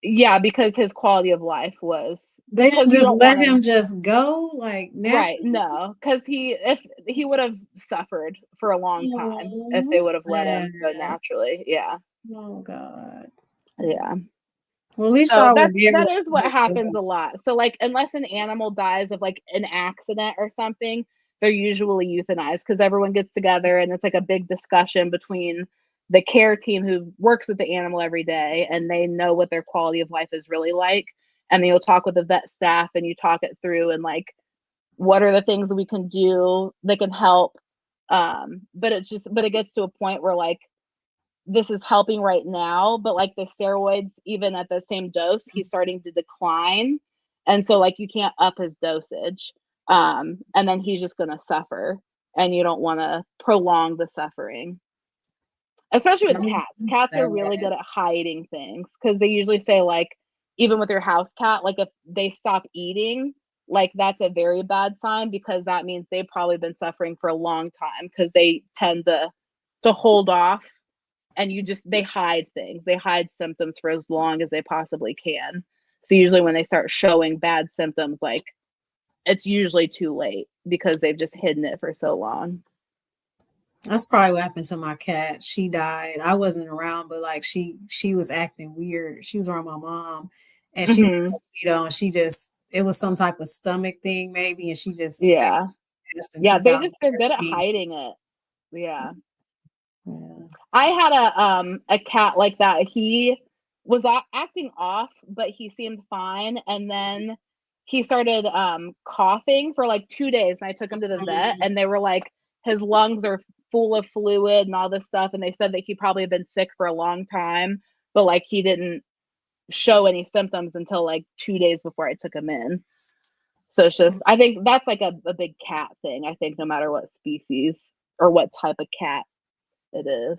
Speaker 2: Yeah, because his quality of life was
Speaker 1: They didn't
Speaker 2: because you
Speaker 1: just
Speaker 2: don't
Speaker 1: let
Speaker 2: want
Speaker 1: him
Speaker 2: to.
Speaker 1: just go like
Speaker 2: Right,
Speaker 1: naturally?
Speaker 2: no, because if he would have suffered for a long time if
Speaker 1: Oh,
Speaker 2: they would have let
Speaker 1: sad.
Speaker 2: him go naturally. Yeah,
Speaker 1: Oh God.
Speaker 2: yeah.
Speaker 1: Well, at least
Speaker 2: So
Speaker 1: y'all were there
Speaker 2: that
Speaker 1: when
Speaker 2: is
Speaker 1: he
Speaker 2: what
Speaker 1: was
Speaker 2: happens
Speaker 1: born.
Speaker 2: a lot. So like unless an animal dies of like an accident or something, they're usually euthanized because everyone gets together and it's like a big discussion between the care team who works with the animal every day, and they know what their quality of life is really like. And then you'll talk with the vet staff and you talk it through and like what are the things that we can do that can help. But it gets to a point where like this is helping right now, but like the steroids, even at the same dose, he's starting to decline. And so like you can't up his dosage. And then he's just gonna suffer. And you don't want to prolong the suffering. Especially with cats.
Speaker 1: Oh,
Speaker 2: Cats are really
Speaker 1: sad.
Speaker 2: good at hiding things because they usually say like even with your house cat, like if they stop eating, like that's a very bad sign because that means they've probably been suffering for a long time because they tend to hold off, and they hide things. They hide symptoms for as long as they possibly can. So usually when they start showing bad symptoms, like it's usually too late because they've just hidden it for so long.
Speaker 1: That's probably what happened to my cat. She died. I wasn't around, but like she was acting weird. She was around my mom, and she was
Speaker 2: Hmm.
Speaker 1: tuxedo, and she just it was some type of stomach thing maybe, and she just
Speaker 2: Yeah.
Speaker 1: passed in
Speaker 2: Yeah. They're good at
Speaker 1: 2013.
Speaker 2: hiding it. Yeah.
Speaker 1: Yeah.
Speaker 2: I had a cat like that. He was acting off, but he seemed fine. And then he started coughing for like 2 days, and I took him to the vet, and they were like, his lungs are full of fluid and all this stuff, and they said that he probably had been sick for a long time, but like he didn't show any symptoms until like 2 days before I took him in. So it's just, I think that's like a big cat thing. I think no matter what species or what type of cat it is.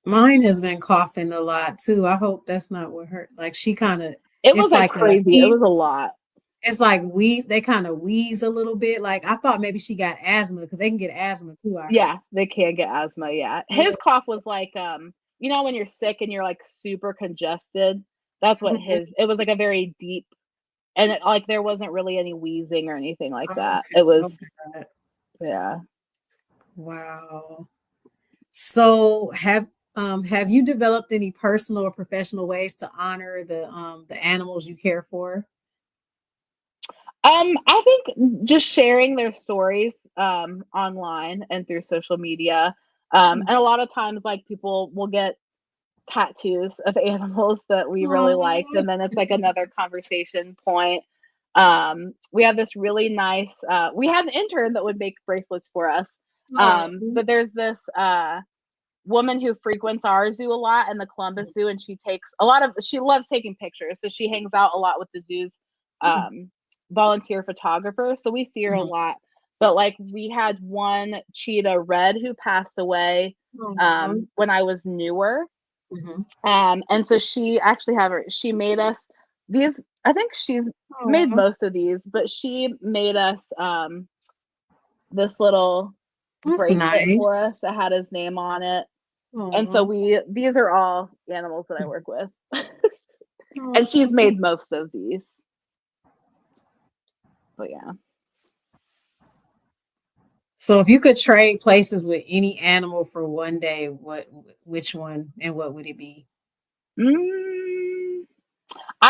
Speaker 1: Mine has been coughing a lot too. I hope that's not what hurt. Like she kind of,
Speaker 2: it was like crazy. It was a lot.
Speaker 1: It's like wheeze. They kind of wheeze a little bit. Like I thought maybe she got asthma because they can get asthma too.
Speaker 2: Yeah, they can get asthma. Yeah, his cough was like, you know, when you're sick and you're like super congested. That's what his. It was like a very deep, and it, like there wasn't really any wheezing or anything like that. Okay. It was, yeah.
Speaker 1: Wow. So have you developed any personal or professional ways to honor the animals you care for?
Speaker 2: I think just sharing their stories online and through social media. And a lot of times like people will get tattoos of animals that we really liked, and then it's like another conversation point. We have this really nice we had an intern that would make bracelets for us. But there's this woman who frequents our zoo a lot in the Columbus Zoo, and she loves taking pictures, so she hangs out a lot with the zoo's volunteer photographer, so we see her a lot. But like we had one cheetah, Red, who passed away when I was newer. And so she actually she made us these. I think she's made most of these, but she made us this little bracelet for us that had his name on it. And so these are all animals that I work with. And she's made most of these. But yeah.
Speaker 1: So if you could trade places with any animal for one day, which one and what would it be?
Speaker 2: I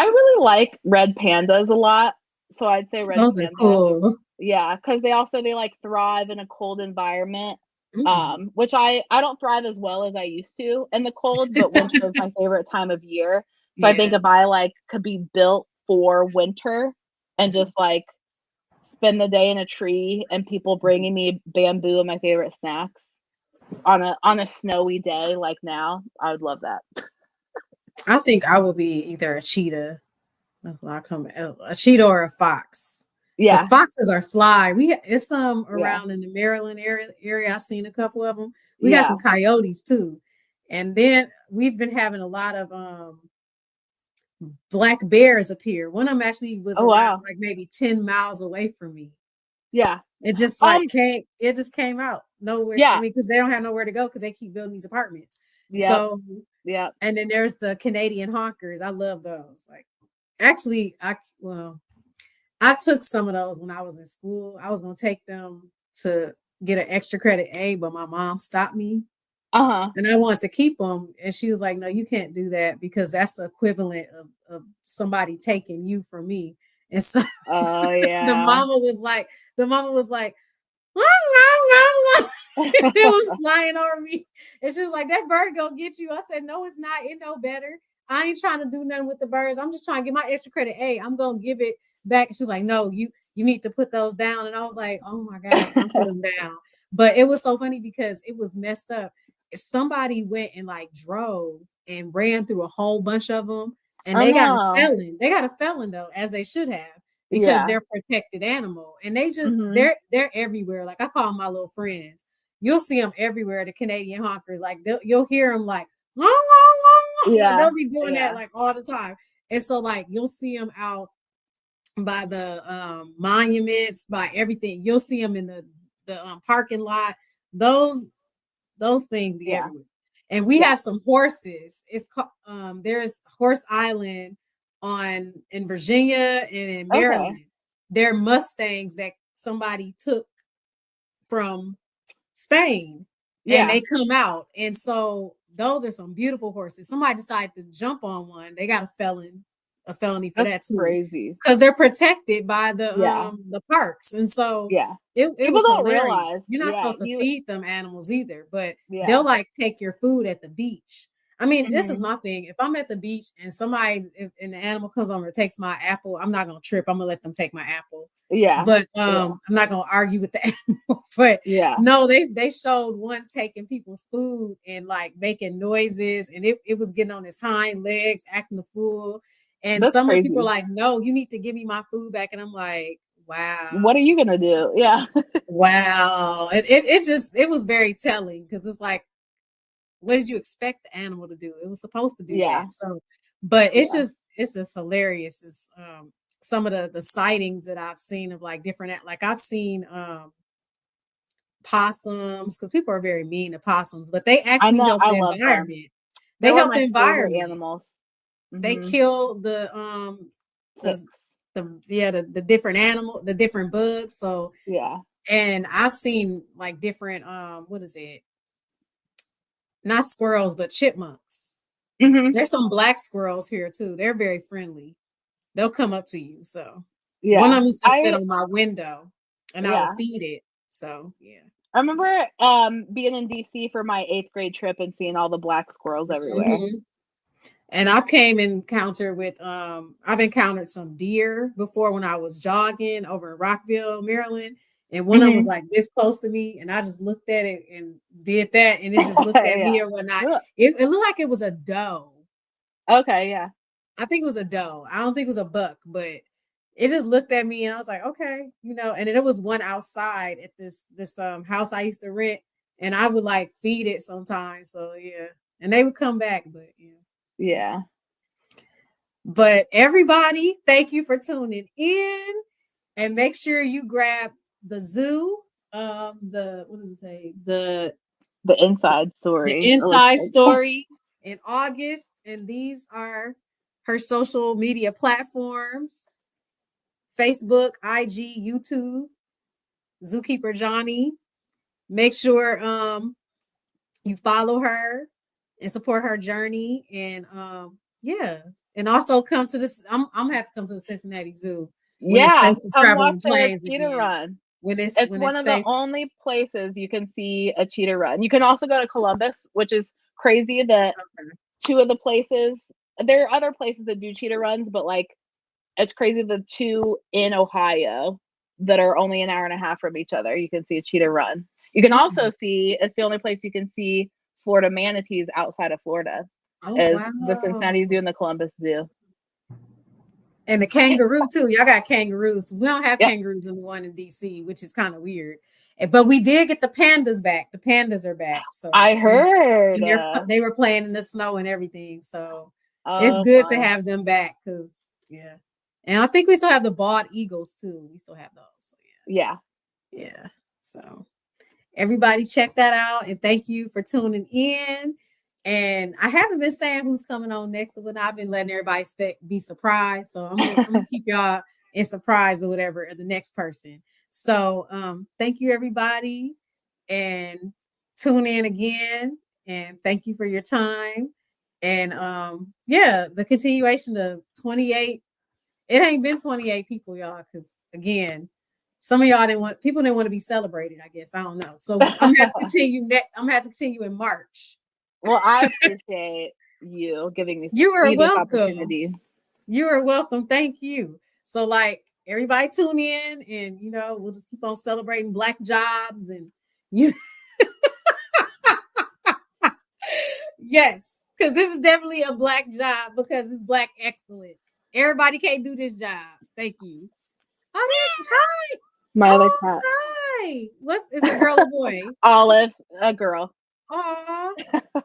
Speaker 2: really like red pandas a lot. So I'd say red
Speaker 1: Those
Speaker 2: panda.
Speaker 1: Are cool.
Speaker 2: Yeah, because they like thrive in a cold environment. Which I don't thrive as well as I used to in the cold, but winter is my favorite time of year. So I think if I like could be built for winter and just like spend the day in a tree and people bringing me bamboo and my favorite snacks on a snowy day like now, I would love that.
Speaker 1: I think I will be either a cheetah. That's why I come a cheetah or a fox. Yeah, foxes are sly. It's around in the Maryland area. I've seen a couple of them. We got some coyotes too, and then we've been having a lot of black bears appear. One of them actually was around like maybe 10 miles away from me.
Speaker 2: Yeah,
Speaker 1: it just like came. It just came out nowhere. Yeah, I mean, because they don't have nowhere to go because they keep building these apartments. Yeah. So and then there's the Canadian honkers. I love those. Like, actually, I took some of those when I was in school. I was going to take them to get an extra credit A, but my mom stopped me. And I wanted to keep them. And she was like, no, you can't do that because that's the equivalent of somebody taking you from me. And so the mama was like, it was flying over me. And she was like, that bird gonna get you. I said, no, it's not. It know better. I ain't trying to do nothing with the birds. I'm just trying to get my extra credit A. I'm going to give it back. And she's like, no, you need to put those down. And I was like, oh my gosh, I'm putting them down. But it was so funny because it was messed up. Somebody went and like drove and ran through a whole bunch of them. And they got a felon. They got a felon though, as they should have, because they're protected animal. And they just, they're everywhere. Like I call them my little friends. You'll see them everywhere. The Canadian honkers, like you'll hear them like, like, they'll be doing that like all the time. And so like, you'll see them out by the monuments, by everything. You'll see them in the parking lot. Those things be everywhere. And we have some horses. It's called there's Horse Island in Virginia and in Maryland. They're Mustangs that somebody took from Spain and they come out. And so those are some beautiful horses. Somebody decided to jump on one. They got a felony for that too. Crazy. Because they're protected by the parks. And so it people don't realize you're not supposed to feed them animals either, but they'll like take your food at the beach. I mean, this is my thing. If I'm at the beach and and the animal comes over and takes my apple, I'm not gonna trip. I'm gonna let them take my apple.
Speaker 2: Yeah.
Speaker 1: But I'm not gonna argue with the animal. But
Speaker 2: yeah,
Speaker 1: no, they showed one taking people's food and like making noises, and it was getting on his hind legs, acting the fool. And
Speaker 2: that's
Speaker 1: some of the
Speaker 2: crazy.
Speaker 1: people were like, no, you need to give me my food back. And I'm like, wow.
Speaker 2: What are you gonna do? Yeah.
Speaker 1: Wow. It was very telling because it's like, what did you expect the animal to do? It was supposed to do that. So, but it's just hilarious. It's some of the sightings that I've seen of like different, like I've seen possums, because people are very mean to possums, but they actually help the environment. They help the environment.
Speaker 2: Animals.
Speaker 1: They kill the different animal, the different bugs. So
Speaker 2: yeah.
Speaker 1: And I've seen like different what is it? Not squirrels, but chipmunks. There's some black squirrels here too. They're very friendly. They'll come up to you. So one of them used to sit on my window and I would feed it. So yeah.
Speaker 2: I remember being in DC for my 8th grade trip and seeing all the black squirrels everywhere.
Speaker 1: And I've encountered some deer before when I was jogging over in Rockville, Maryland. And one of them was like this close to me, and I just looked at it and did that, and it just looked at me or whatnot. It looked like it was a doe.
Speaker 2: Okay, yeah.
Speaker 1: I think it was a doe. I don't think it was a buck, but it just looked at me, and I was like, okay, And then there was one outside at this house I used to rent, and I would like feed it sometimes. So yeah, and they would come back, but yeah.
Speaker 2: Yeah.
Speaker 1: But everybody, thank you for tuning in, and make sure you grab the zoo. What does it say? The
Speaker 2: inside story.
Speaker 1: The inside story in August, and these are her social media platforms: Facebook, IG, YouTube, Zookeeper Jawnie. Make sure you follow her and support her journey, and and also come to this. I'm gonna have to come to the Cincinnati Zoo
Speaker 2: when it's safe to travel in planes again. Run. It's one of the only places you can see a cheetah run. You can also go to Columbus, which is crazy that two of the places, there are other places that do cheetah runs, but like it's crazy the two in Ohio that are only an hour and a half from each other, you can see a cheetah run. You can also see, it's the only place you can see Florida manatees outside of Florida, the Cincinnati Zoo and the Columbus Zoo.
Speaker 1: And the kangaroo too. Y'all got kangaroos, because we don't have kangaroos in the one in DC, which is kind of weird. But we did get the pandas back. The pandas are back. So
Speaker 2: I heard
Speaker 1: they were playing in the snow and everything. So it's good to have them back, because and I think we still have the bald eagles too. We still have those. So yeah. So everybody check that out, and thank you for tuning in. And I haven't been saying who's coming on next, but I've been letting everybody be surprised. So I'm gonna keep y'all in surprise or whatever of the next person. So thank you everybody, and tune in again, and thank you for your time. And the continuation of 28. It ain't been 28 people, y'all, because again, some of y'all didn't want to be celebrated, I guess. I don't know. So I'm gonna have to continue I'm gonna have to continue in March.
Speaker 2: Well, I appreciate you giving me
Speaker 1: this opportunity. You are welcome. Thank you. So like everybody tune in, and we'll just keep on celebrating Black jobs, and yes, because this is definitely a Black job, because it's Black excellence. Everybody can't do this job. Thank you. Hi.
Speaker 2: My other cat.
Speaker 1: Hi. Is it a girl or boy?
Speaker 2: Olive, a girl.
Speaker 1: Aw.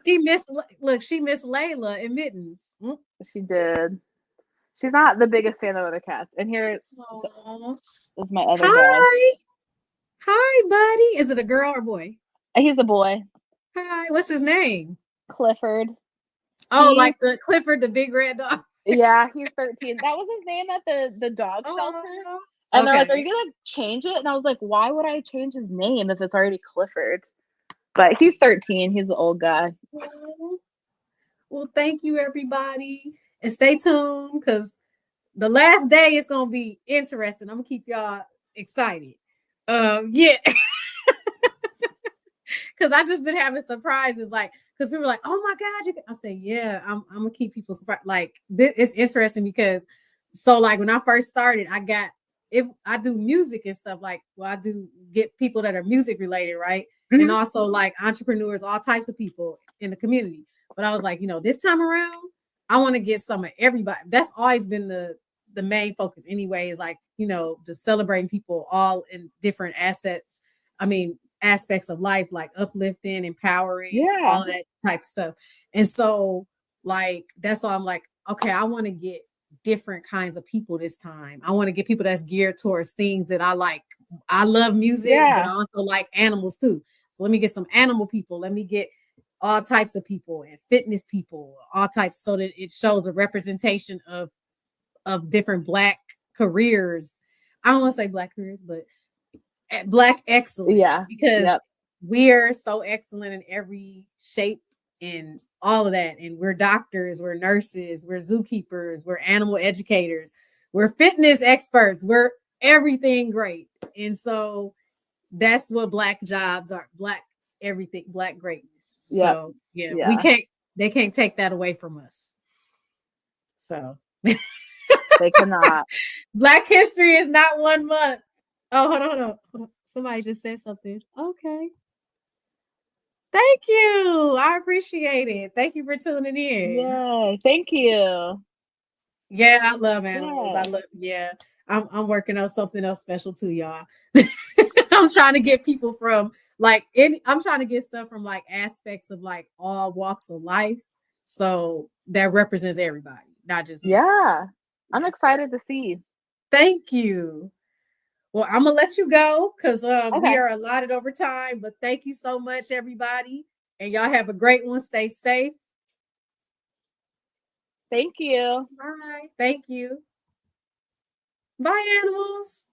Speaker 1: She missed Layla in Mittens.
Speaker 2: She did. She's not the biggest fan of other cats. And here is my other dog.
Speaker 1: Hi, buddy. Is it a girl or boy?
Speaker 2: He's a boy.
Speaker 1: Hi. What's his name?
Speaker 2: Clifford.
Speaker 1: Like the Clifford, the big red dog.
Speaker 2: Yeah, he's 13. That was his name at the dog shelter. And they're like, are you going to change it? And I was like, why would I change his name if it's already Clifford? But he's 13. He's the old guy.
Speaker 1: Well, thank you, everybody. And stay tuned, because the last day is going to be interesting. I'm going to keep y'all excited. Because I just been having surprises. Like, because we were like, oh my God, I said, yeah, I'm gonna keep people surprised. Like this, it's interesting because so like when I first started, I got if I do music and stuff, like well, I do get people that are music related, right? And
Speaker 2: Mhm.
Speaker 1: also like entrepreneurs, all types of people in the community. But I was like, this time around, I want to get some of everybody. That's always been the main focus anyway, is like, just celebrating people all in different aspects of life, like uplifting, empowering,
Speaker 2: Yeah.
Speaker 1: all of that type of stuff. And so like that's why I'm like, okay, I want to get different kinds of people this time. I want to get people that's geared towards things that I like. I love music, but I
Speaker 2: Yeah.
Speaker 1: also like animals too. So let me get some animal people. Let me get all types of people and fitness people, all types, so that it shows a representation of different Black careers. I don't want to say Black careers, but Black excellence,
Speaker 2: Yeah.
Speaker 1: because
Speaker 2: Yep.
Speaker 1: we're so excellent in every shape and all of that. And we're doctors, we're nurses, we're zookeepers, we're animal educators, we're fitness experts, we're everything great. And so that's what Black jobs are, Black everything, Black greatness.
Speaker 2: Yep.
Speaker 1: So yeah,
Speaker 2: Yeah.
Speaker 1: they can't take that away from us. So
Speaker 2: They cannot.
Speaker 1: Black history is not 1 month. Oh, hold on. Somebody just said something. Okay. Thank you. I appreciate it. Thank you for tuning in.
Speaker 2: Yay. Thank you.
Speaker 1: Yeah, I love animals.
Speaker 2: Yeah.
Speaker 1: Yeah. I'm working on something else special too, y'all. I'm trying to get people from I'm trying to get stuff from like aspects of like all walks of life. So that represents everybody, not just one.
Speaker 2: Yeah. I'm
Speaker 1: Yeah.
Speaker 2: excited to see.
Speaker 1: Thank you. Well, I'm gonna let you go because we
Speaker 2: Okay.
Speaker 1: are allotted over time. But thank you so much, everybody, and y'all have a great one. Stay safe.
Speaker 2: Thank you.
Speaker 1: Bye. Thank you. Bye, animals.